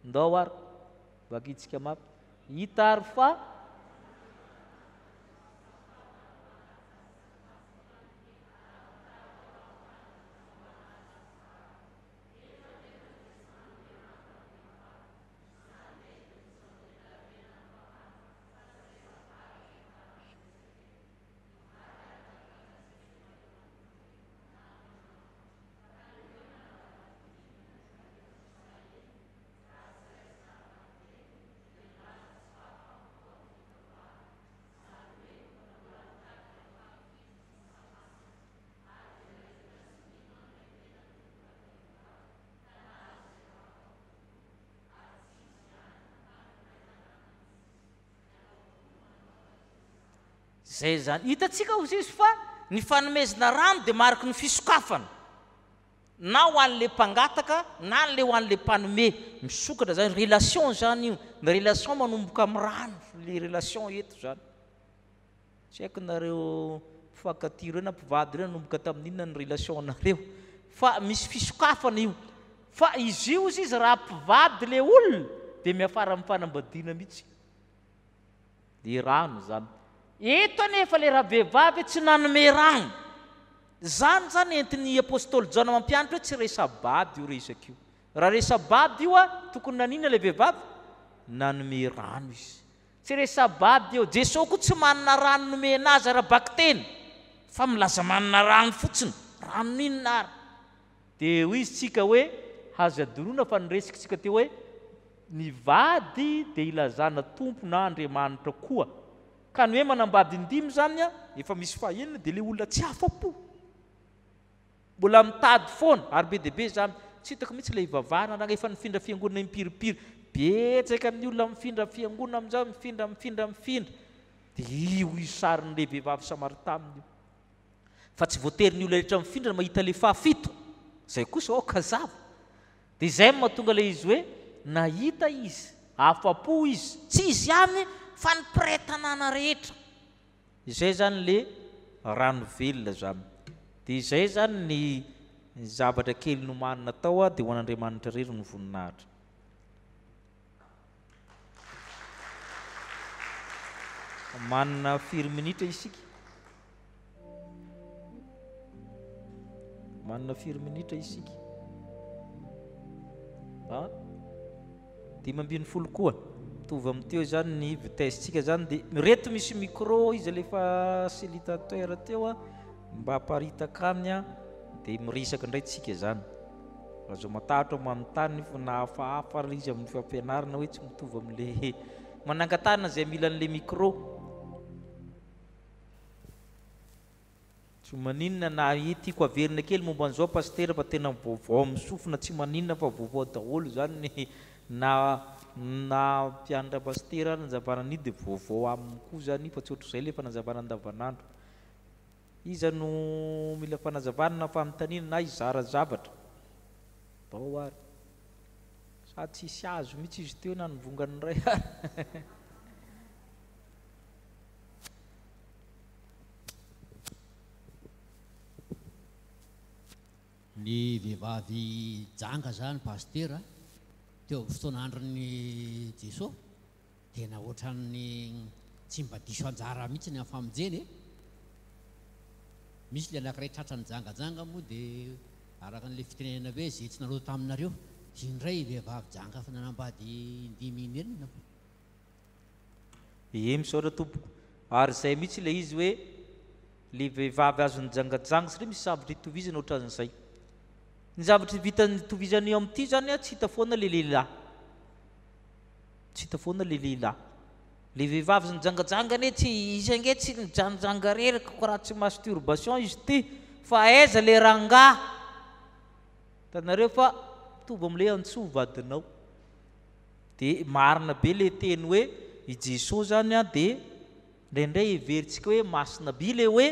ndao ary vakitsika mapy hita ary fa zay zany hitatsika ozy izy fa ny fanomezana rano dia mariky ny fisokafana na ho an'le mpangataka na le ho an'le mpanome misokatra zany relation zany io ny relation manomboka amin'ny rano le relation eto zany tsy haiko nareo mpifankaty reo na mpivady reo nanomboka tamin'inona ny relation nareo fa misy fisokafana io fa izy io izy raha mpivady le olona dia miafara amin'ny fanambadiana mihitsy dia rano zany eto anefa le raha vehivavy tsy nanome rano zany zany entin'ny apôstôly Jaona mampianatra hoe tsy resabady io resaka io raha resabady io tokony nanina le vehivavy nanome rano izy tsy resabady eo Jesosy koa tsy manana rano nomena azy ara-baky teny fa milaza manana rano fotsiny rano ninona ary dia ho izy tsika hoe hazadoroana fa niresikitsika teo hoe ny vady dia ilazana tompo na Andriamanitra koa ka ny hoe manambady ndimy zany efa misy fahenina dia le olona tsy afa-po mbola mitady foana ary be dia be zany tsy hitako mihitsy le ivavahana raha efa nifindra fiangonana impiripiry betsaka ny olona mifindra fiangonana amin'izao mifindra dia io sarin'le vehivavy Samaritana io fa tsy voatery ny olona rehetra mifindra mahita le fahafito zay kosa kazava dia izay mahatonga le izy hoe nahita izy afa-po izy tsy izy ihany fa ny mpiray tanàna rehetra izay zany le rano velona zany dia izay zany ny zavatra kely nomanina tao dia ho an'Andriamanitra rery ny voninahitra manana 4 minitra isika manana 4 minitra isika 5:70 koa mitovy amin'teo zany ny vitesse-tsika zany dia reto misy micro izy le facilitateur teo mba hamparitaka aminy dia mirisaka indray tsika zany azo matahotra manontany fa nahafahafa izy amin'ny fampianarana hoe tsy mitovy amin'le manangatana zay mila an'le micro tsy maninona na tiako averina kely momba an'izao pasteur fa tena vaovao misofina tsy maninona fa vaovao daholo zany na na mpianatra pastera nanjavana ny dia vaovao aminy koa zany fa tsy ohatr'izay le fanazavana andavanandro. Iza no mila fanazavana na fanontaniana na izara zavatra bao ary sady tsisy azo mihitsy izy teo na nivongany ray ary. Ny vehivavy janga zany pastera teo fotoan'androny Jesosy tena ohatran'ny tsy mba diso anjara mihitsy ny famonjeny. Misy le anankiray tratrany jangajanga moa dia araka n'le fitenenana hoe zay tsy naroto taminareo indray vehivavy janga fa nanambady 10 enina. Misaotra tompoko ary zay mihitsy le izy hoe le vehivavy azony jangajanga satria misy zavatra itovizana ohatran'izay. Ny zavatra vita nitovizany eo amin'ity zany tsy hita foana le lehilahy, tsy hita foana le lehilahy. Le vehivavy zany jangajanga ne tsy izy ange tsy nijanjanga reraka ko raha tsy masturbation izy ty fa aiza le rangahy tanareo fa mitovy amin'ilay antsoa vadinao. Dia marina be le teny hoe i Jesosy zany a dia indraindray heverintsika hoe masina be le hoe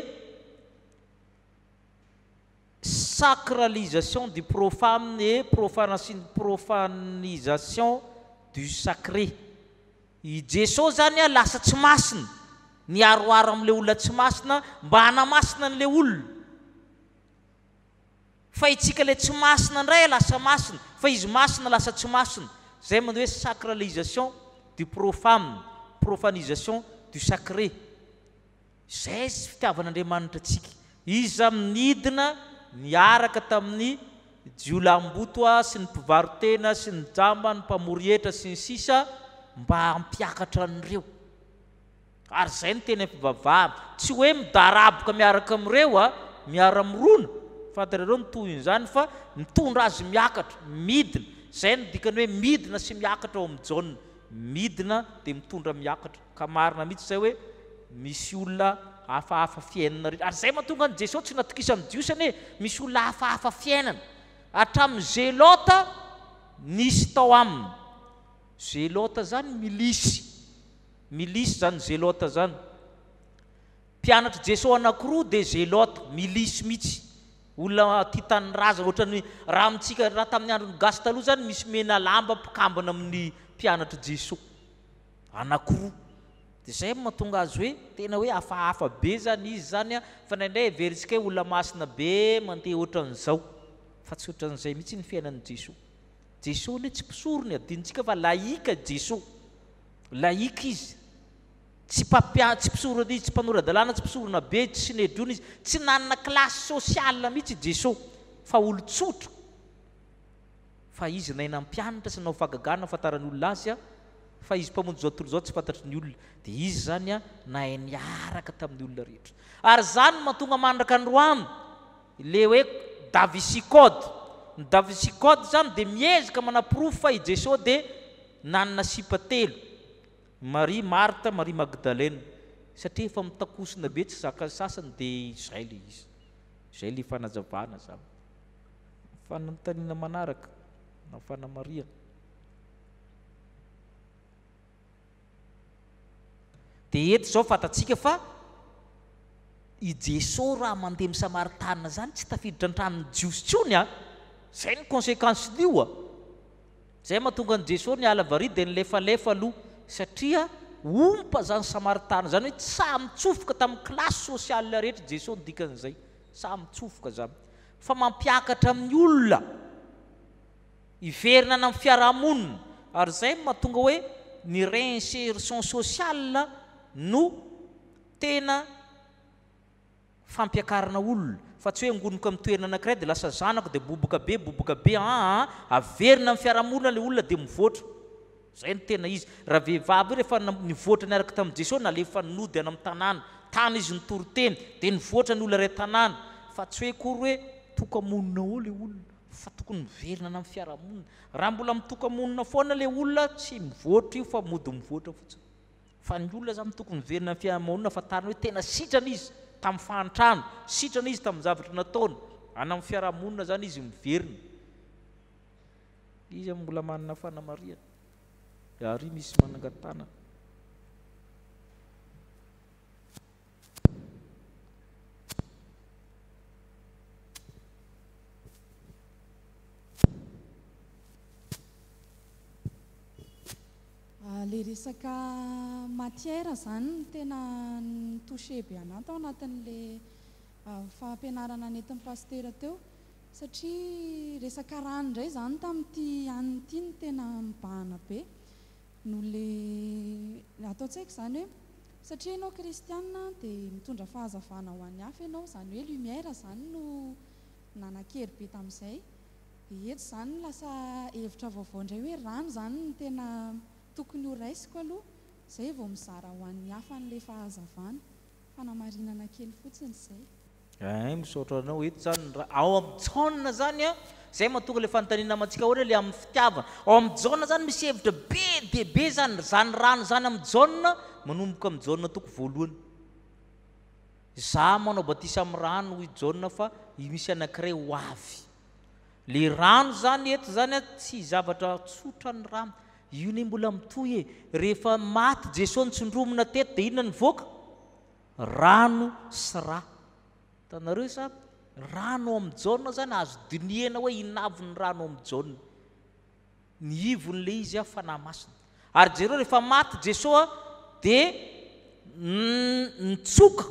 sacralisation du profane et profanisation du sacré. I Jesosy zany a lasa tsy masina niaroaro amin'le olona tsy masina mba hanamasina n'le olona. Fa itsika le tsy masina indray lasa masina fa izy masina lasa tsy masina. Zay manao hoe sacralisation du profane, profanisation du sacré. Zay sy fitiavan'Andriamanitra antsika. Izy amin'idina niaraka tamin'ny jiolam-boto sy ny mpivarotena sy ny jamba ny mpamorietra sy ny sisa mba hampiakatra an'ireo. Ary zay ny tena fivavahana tsy hoe midaraboka miaraka amin'ireo miara-mirona fantarareo nitoy izany fa mitondra azy miakatra midina. Zay no dikany hoe midina sy miakatra ao amin'ny jaune. Midina dia mitondra miakatra ka marina mihitsy zay hoe misy olona hafahafa fiainana rehetra. Ary zay mahatonga ny Jesosy tsy natokisa amin'ny jiosany hoe misy olona hafahafa fiainana hatramin'ny zelota nisy tao aminy. Zelota zany milisy zany zelota zany. Mpianatra Jesosy anankiroa dia zelota milisy mihitsy olona tia tanindrazana ohatran'ny raha amintsika raha tamin'ny andron'ny gasy taloha zany misy mena lamba mpikambana amin'ny mpianatra Jesosy anankiroa. Dia zay mahatonga azy hoe tena hoe hafahafa be zany izy zany fa indraindray heverintsika hoe olona masina be mandeha ohatran'izao fa tsy ohatran'izay mihitsy ny fiainan'i Jesosy. Jesosy ne tsy mpisorony adinitsika fa laïka Jesosy, laïka izy tsy mpisorona izy, tsy mpanora-dalàna, tsy mpisorona be, tsy sinedrona izy, tsy nanana klasy sosiala mihitsy Jesosy fa olon-tsotra. Fa izy naina mpianatra sy nanao fagagana fantarany olona azy fa izy mpamonjy zao tontolo zao tsy fantatry ny olona. Dia izy zany nahay niaraka tamin'ny olona rehetra. Ary zany mahatonga mandraka androany le hoe davisikôdy. Ny davisikôdy zany dia miezaka manapirofo fa i Jesosy dia nanana sipa telo: Maria, Marta, Maria Magdalena. Satria efa mitakosina be tsy zaka sasany dia izay le izy. Izay le fanazavana zany. Fanontaniana manaraka na fana Maria. Dia eto zao fantatsika fa i Jesosy raha mandeha amin'ny Samaritana zany tsy tafiditra an-tranon'ny jiosy tsony zay ny konsekansin'io zay mahatonga ny Jesosy niala varia dia nilefalefa aloha satria ompa zany Samaritana zany hoe samy mitsofoka tamin'ny klasy sosiala rehetra. Jesosy dikan'izay samy mitsofoka zany fa mampiakatra amin'ny olona iverina amin'ny fiarahamonina. Ary zay mahatonga hoe ny réinsertion sociale no tena fampiakarana olona fa tsy hoe angonoko amin'ny toerana anankiray dia lasa zanako dia boboka be averina amin'ny fiarahamonina le olona dia mivoatra. Zay ny tena izy. Raha vehivavy rehefa nivoatra niaraka tamin'i Jesosy nalefa nody any amin'ny tanàna tany izy nitory-teny dia nivoatra ny olona ray tanàna fa tsy hoe kory hoe tokamonina ao le olona fa tokony miverina amin'ny fiarahamonina. Raha mbola mitokamonina foana le olona tsy mivoatra io fa mody mivoatra fotsiny. Fa ny olona zany tokony miverina amin'ny fiarahamonina fa tariny hoe tena sitrana izy tamin'ny fahantrano, sitrana izy tamin'ny zavatra nataony. Any amin'ny fiarahamonina zany izy miverina. Izy mbola manana fana Maria. ary misy manangatana. Le resaka matière zany no tena nitouché be anahy tao anatin'le fampianarana nentin'ny pasteur teo, satria resaka rano indray zany tamin'ity aniny ity no tena mibahana be no le ataontsika zany hoe satria ianao kristiana dia mitondra fahazavana ho an'ny hafa ianao, zany hoe lumière zany no nanan-kery be tamin'izay. Dia eto zany lasa hevitra vaovao indray hoe rano zany no tena tokony ho raisiko aloha, izay vao mizara ho an'ny hafa n'ilay fahazavana, fanamarinana kely fotsiny izay. Misaotra anao eto zany ao amin'ny jaune zany a, zay mahatonga le fanontaniana amintsika hoe le amin'ny fitiavana. Ao amin'ny jaune zany misy hevitra be dia be zany rano zany amin'ny jaune manomboka amin'ny jaune toko voalohany. Za manao batisa amin'ny rano i jaune fa misy anankiray ho avy. Le rano zany eto zany tsy zavatra tsotra ny rano. Io ne mbola mitoy rehefa maty Jesosy nitsondromina teto dia inona nivoaka? Rano sy rà. Tanareo sa rano amin'ny jaune zany azo dinihana hoe inavy ny rano amin'ny jaune. Ny ivon'le izy fanahy masina. Ary jereo rehefa maty Jesosy dia nitsoka,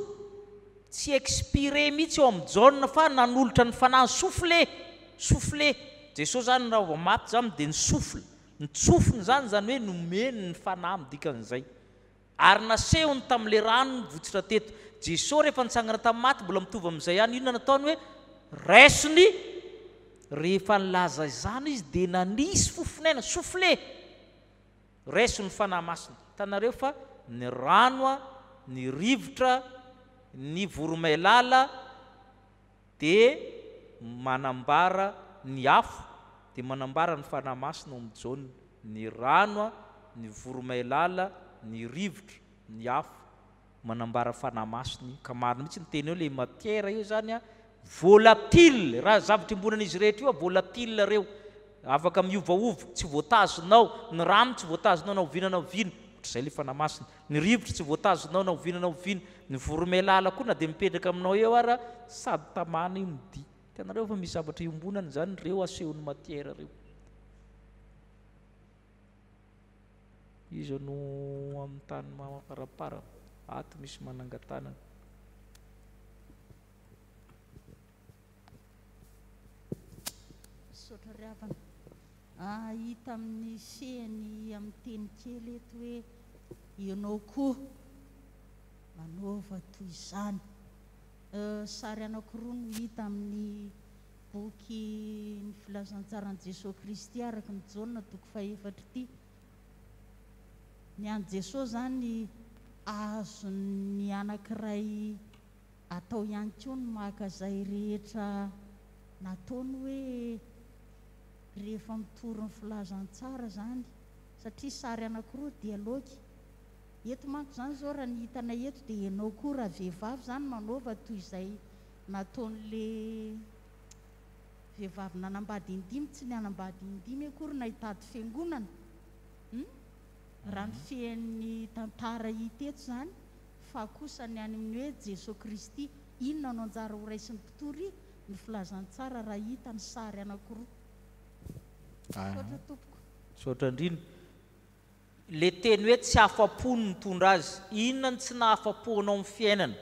tsy expiré mihitsy eo amin'ny jaune fa nanolotra ny fanahy soufflé. Jesosy zany raha vao maty zany dia nitsofiny zany hoe nomeny ny fanahy midikan'izay. Ary nasehony tamin'le rano votsitra teto. Jesosy rehefa nitsangana tamin'ny maty mbola mitovy amin'izay ihany, inona nataony hoe raisiny. Rehefa nilaza izany izy dia nanisy fofonaina soufflé, raisiny fanahy masina. Tanareo fa ny rano ny rivotra ny voromailala dia manambara ny afo, dia manambara ny fanahy masina amin'ny jaune. Ny rano ny voromailala ny rivotra ny afo manambara fanahy masina. Ka marina mihitsy ny teny eo le matière io zany volatile, raha zavatra imbonan'izy rehetra io volatile reo, afaka miovaova, tsy voatazonao. Ny rano tsy voatazonao na ovinana ovina, ohatr'izay le fanahy masina. Ny rivotra tsy voatazonao na ovinana ovina. Ny voromailala koa na dia mipetraka aminao eo ara sady tamana io midi. Tanareo fa misy zavatra iombonana zany reo asehon'ny matière reo. Izy no amin'ny tany maparapara ato misy manangatana. Misaotra riavana. Hita amin'ny feny amin'ny teny kely eto hoe ianao koa manaova toy izany. Sary anankiroa no hita amin'ny boky ny filazantsaran'i Jesosy Kristy araka ny jaune toko 4 ity. Ny an'i Jesosy zany azo ny anankiray atao ihany koa ny maka izay rehetra nataony hoe rehefa mitory ny filazantsara zany, satria sary anankiroa dia loky. Eto manko zany zao raha ny hitanay eto dia ianao koa raha vehivavy zany manaova toy izay nataon'le vehivavy nanambady indimy, tsy ny anambady indimy akory na hitady fiangonana. Raha ny feny tantara hita eto zany, fa kosa ny any amin'ny hoe Jesosy Kristy inona no anjara ho raisin'ny mpitory ny filazantsara raha hita ny sary anankiroa. Sotra tompoko. Sotra indrindra. Le teny hoe tsy afa-po ny mitondra azy. Inona ny tsy nahafa-po anao amin'ny fiainana?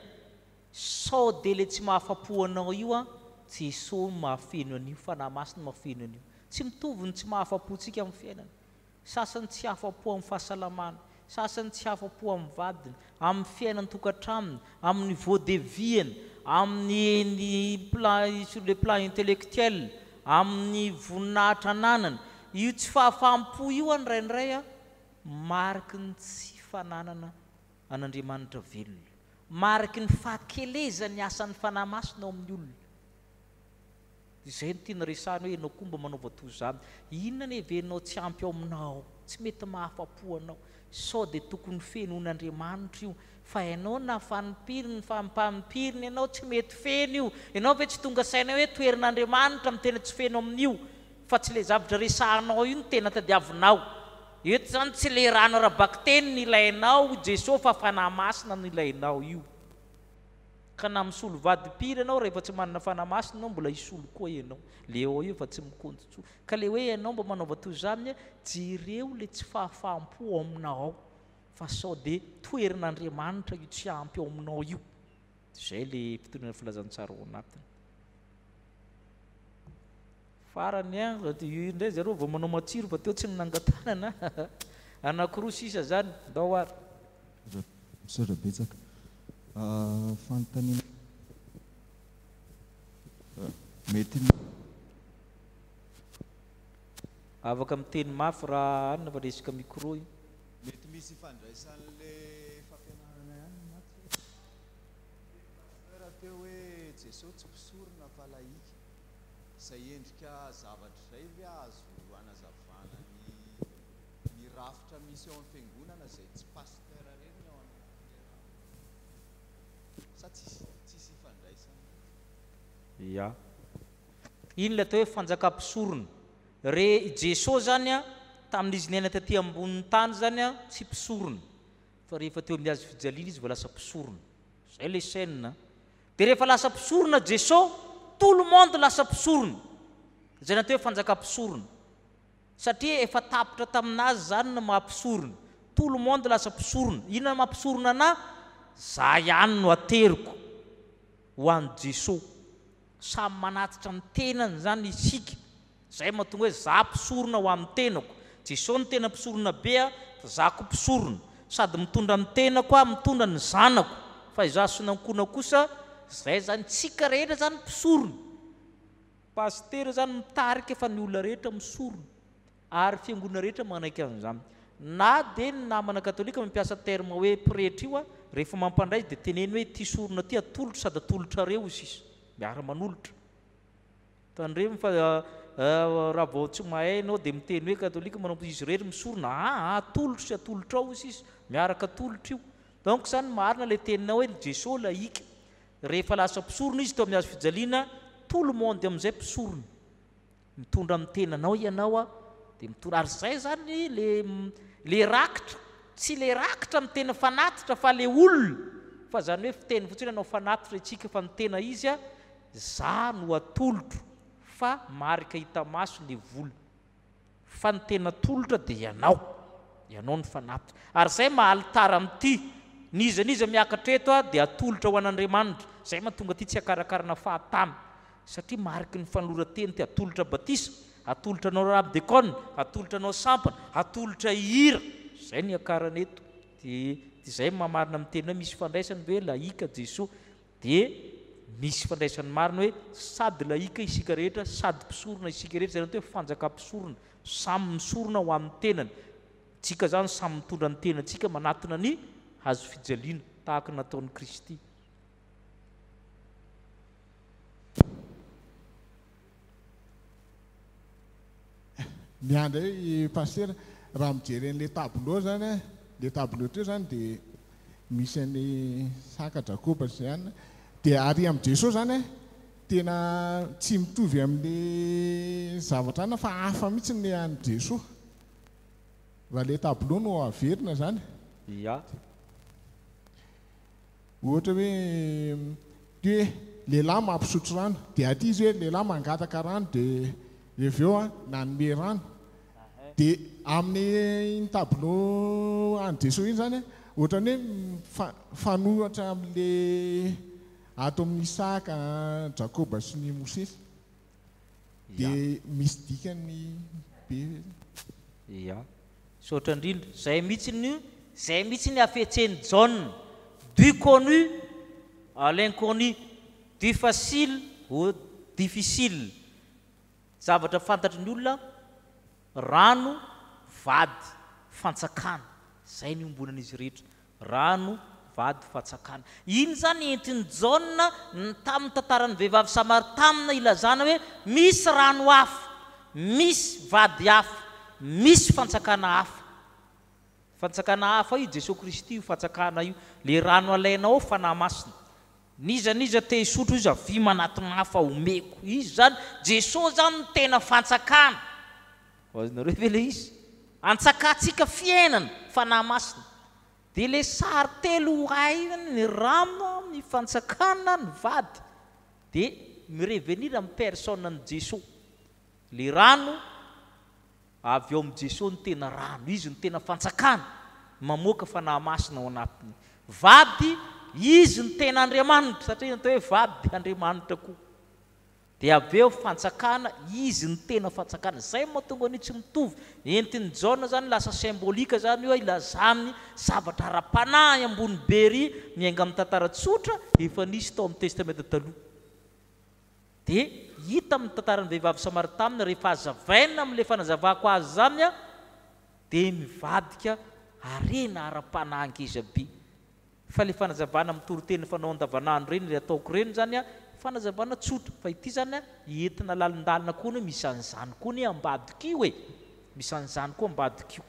Sao dia le tsy mahafa-po anao io Jesosy mahafeno an'io, fanahy masina mahafeno an'io. Tsy mitovy ny tsy mahafa-pontsika amin'ny fiainana. Sasany tsy afa-po amin'ny fahasalamana, sasany tsy afa-po amin'ny vadiny, amin'ny fiainany tokantramony, amin'ny voadeviany, amin'ny sur le plan intellectuel, amin'ny voninahitra ananana. Io tsy fahafaham-po io andraindray mariky ny tsy fananana an'Andriamanitra velona, mariky ny fahakelezany asan'ny fanahy masina ao amin'ny olona. Izay no tiana resahana hoe ianao koa mba manaova toy izany. Inona ny heveninao tsy ampy ao aminao, tsy mety mahafa-po anao? Sao dia tokony fenoan'Andriamanitra io, fa ianao na fanimpiriny fampanimpiriny ianao tsy mety feno io. Ianao ve tsy tonga saina hoe toerin'Andriamanitra amin'ny tena tsy feno amin'io, fa tsy le zavatra resahanao io no tena tadiavinao. eto zany tsy le rano ara-bakiteny ny ilainao Jesosy fa fanahy masina no ilainao io ka na misolo vady-piry ianao rehefa tsy manana fanahy masina ianao mbola hisolo koa ianao le eo io fa tsy mikonjotso ka le hoe ianao mba manaova toy izany jereo le tsy fahafaham-po ao aminao ao fa sao dia toerin'Andriamanitra io tsy ampy ao aminao io zay le fitondrana filazantsara ao anatiny farany indray zareo vao manao matsiro fa teo tsy ninangatanana anankiroa sisa zany ndao ary misaotra betsaka fanontaniana mety afaka miteny mafy raha anina fa resaka micro io mety misy fandraisan'le fampianarana ihany maty raha teo hoe Jesosy tsy mpisorona fa laika izay endrika zavatra izay ve azo anazavana ny rafitra misy ao amin'ny fiangonana izay tsy pasteur reny ao sa tsisy fandraisana ya iny le atao hoe fanjakam-pisorona re Jesosy zany tamin'izy niaina taty ambonin'ny tany zany tsy mpisorona fa rehefa teo amin'ny azo fijaliana izy vao lasa mpisorona zay le scène dia rehefa lasa mpisorona Jesosy tout le monde lasa mpisorona zay natao hoe fanjakam-pisorona satria efa tapitra taminazy zany na mampisorona tout le monde lasa mpisorona inona mampisorona ana za ihany no ateriko ho an'i Jesosy samy manatitra ny tenany zany isika zay mahatonga hoe za mpisorona ho amin'ny tenako Jesosy ny tena mpisorona be fa za ko mpisorona sady mitondra ny tenako mitondra ny zanako fa iza sonankona kosa zay zany tsika rehetra zany mpisorona pasteur zany mitarika fa ny olona rehetra misorona ary fiangonana rehetra manaiky an'izany na dia ny namana katolika mampiasa terme hoe prêtre io rehefa mampandray dia teneny hoe ty sorona ty atolotra sady atolotra reo sisa miara manolotra tandremo fa raha vao tsy mahay anao dia miteny hoe katolika manao izy rehetra misorona atolotra sy atolotra ao sisa miaraka atolotra io donc zany marina le teninao hoe Jesosy laika rehefa lasa mpisorona izy teo amin'ny azo fijaliana tout le monde amin'izay mpisorona mitondra amin'ny tenanao ianao dia mitondra ary zay zany le rakitra tsy le rakitra amin'ny tena fanatitra fa le olona fa zany hoe fiteny fotsiny anao fanatitra itsika fa ny tena izy za no atolotro fa marika hita maso le vola fa ny tena tolotra dia ianao ny fanatitra ary zay mahalitara amin'ity niza miakatra eto dia atolotra ho an'Andriamanitra zay mahatonga ty tsy akarakarana fahatany satria mariky ny fanoloran-teny ty atolotra batisa atolotra anao rabdekone atolotra anao sampana atolotra hira zay ny akarana eto dia zay mamarina amin'ny teny hoe misy fandraisany hoe laika Jesosy dia misy fandraisany marina hoe sady laika isika rehetra sady mpisorona isika rehetra zay natao hoe fanjakam-pisorona samy misorona ho amin'ny tenany tsika zany samy mitondra ny tenantsika manatona ny hazo fijaliana tahaka nataon'i Kristy miandray pasteur raha mijeren'le tableau zany le tableau teo zany dia misy any saka Jakoba sy ihany dia ary amin'ny Jesosy zany tena tsy mitovy amin'ny zavatra ana fa hafa mihitsy ny an'i Jesosy raha le tableau no averina zany ohatra hoe hoe lehilahy mampisotro rano dia aty izy hoe lehilahy mangataka rano dia reveo nanome rano dia amin'ny tableau an'i Jesosy iny zany ohatrany hoe fanohatra amin'le ato amin'ny saka Jakoba sy ny Mosesy dia misy dikany be saotra indrindra zay mihitsy ny afetseny John du connu à l'inconnu du facile au difficile zavatra fantatry ny olona rano vady fantsakana zay ny ombonan'izy rehetra rano vady fantsakana iny zany entiny Jaona tamin'ny tantaran'ny vehivavy Samaritana ilazana hoe misy rano hafa misy vady hafa misy fantsakana hafa io Jesosy Kristy io fantsakana io le rano alainao fanahy masina niza te hisotro izy avy manatona hafa omeko izy zany Jesosy zany tena fantsakana azonareo ve le izy Antsakatsika fiainana fanahy masina. Dia le sary telo hay ny rano ny fantsakana ny vady dia mirevenir amin'ny personne ny Jesosy. Le rano avy eo amin'ny Jesosy ny tena rano, izy ny tena fantsakana mamoaka fanahy masina ao anatiny. Vady izy ny tena Andriamanitra satria natao hoe vady dia Andriamanitra koa. Dia avy eo fantsakana izy ny tena fantsakana. Zay mahatonga ny tsy mitovy. Entiny Jaona zany lasa sembolika zany io ilazany zavatra ara-panahy ambony bery miainga amin'ny tantara tsotra efa nisy tao amin'ny testamenta taloha. Dia hita amin'ny tantaran'ny vehivavy Samaritana rehefa azavaina amin'ilay fanazavako azy zany dia mivadika harena ara-panahy ankezabe. Fa le fanazavana amin'ny toroteny fanao andavanandro reny le ataoko reny zany fanazavana tsotra. Fa ity zany entina lalindalina koa misy an'izany koa ny ambadikio misy an'izany koa ambadikio.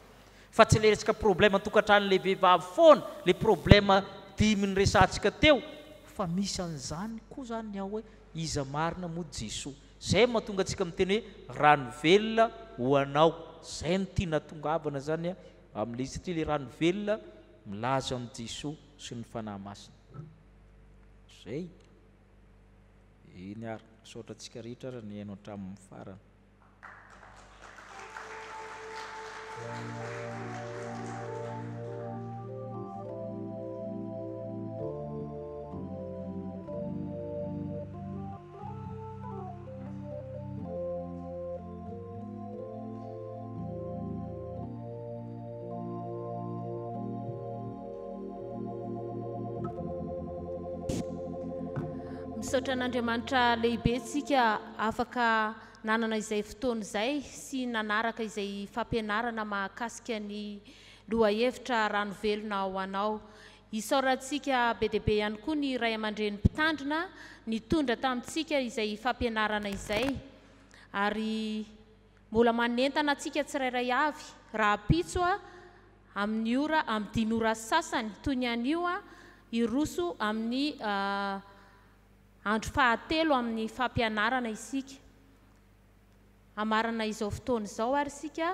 Fa tsy le resaka problème tokantranon'le vehivavy foana, le problème dimy ny resantsika teo, fa misy an'izany koa zany ao hoe iza marina moa Jesosy. Zay mahatonga antsika miteny hoe rano velona ho anao. Zay no tiana tongavana zany amin'ilay izy satria le rano velona milaza amin'ny Jesosy sy ny fanahy masina. Zay iny ary misaotra antsika rehetra raha ny hainao hatramin'ny farany. Misaotra an'Andriamanitra lehibe tsika afaka nanana izay fotoana izay sy nanaraka izay fampianarana mahakasika ny lohahevitra rano velona ho anao. Isaorantsika be dia be ihany koa ny ray aman-dreny mpitandrina nitondra tamintsika izay fampianarana izay. Ary mbola manentana antsika tsirairay avy raha pitso amin'ny ora amin'ny 5 ora sasany toy ny anio iroso amin'ny andro fahatelo amin'ny fampianarana isika. Amarana izao fotoana izao ary isika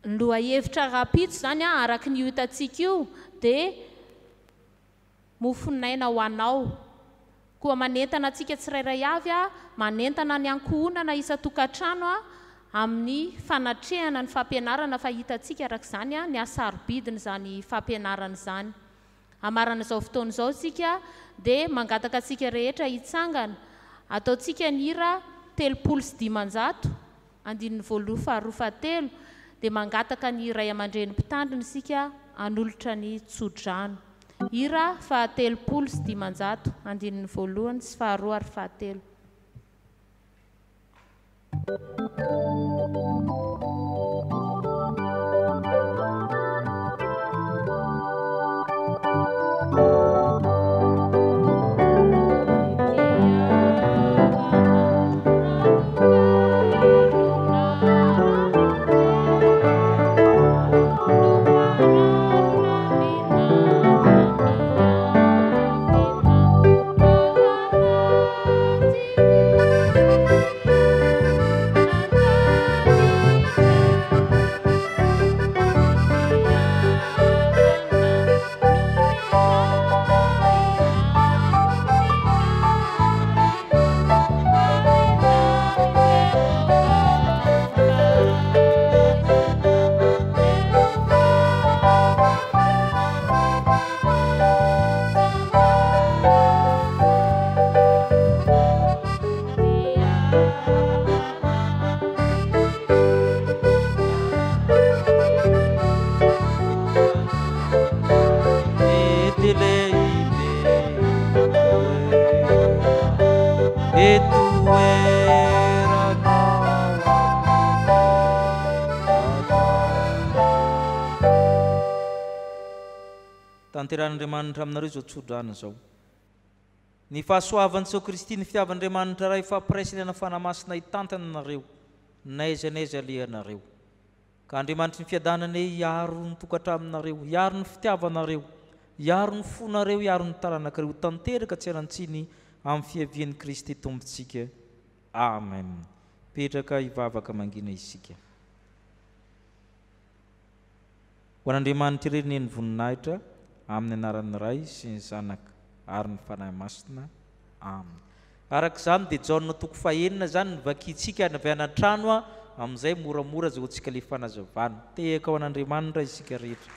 ny lohahevitra rapitso zany araka ny hitantsika io dia mofonaina ho anao. Koa manentana antsika tsirairay avy manentana ny ankohonana isa-tokantrano amin'ny fanatrehana ny fampianarana fa hitantsika araka izany ny asarobidiny zany fampianarana izany. Amarana izao fotoana izao isika dia mangataka antsika rehetra hitsangana. Ataontsika ny hira 350 andininy voaloha faharoa fahatelo dia mangataka ny ray aman-dreny mpitandrina isika hanolotra ny tsodrano. Hira 350 andininy voalohany sy faharoa ary fahatelo. Tanteran'Andriamanitra aminareo izao tsodrana izao. Ny fahasoavan'i Jesoa Kristy ny fitiavan'Andriamanitra raha ifampiresiny ana fanahy masina hitantana anareo, n'aiza n'aiza alehanareo. ka Andriamanitra ny fiadanany hiaro ny tokatra aminareo, hiaro ny fitiavanareo, hiaro ny fonareo, hiaro ny taranakireo tanteraka tsy arantsiny amin'ny fiavian'i Kristy Tompontsika. Amen. Petraka hivavaka mangina isika. Ho an'Andriamanitra irery ny voninahitra amin'ny anaran'ny Ray sy ny Zanaka ary ny fanahy masina. Amen. Araka izany dia Jaona toko fahenina zany nivakitsika avy anatrano amin'izay moramora azahoantsika le fanazavana. Tehaka ao an'Andriamanitra isika rehetra.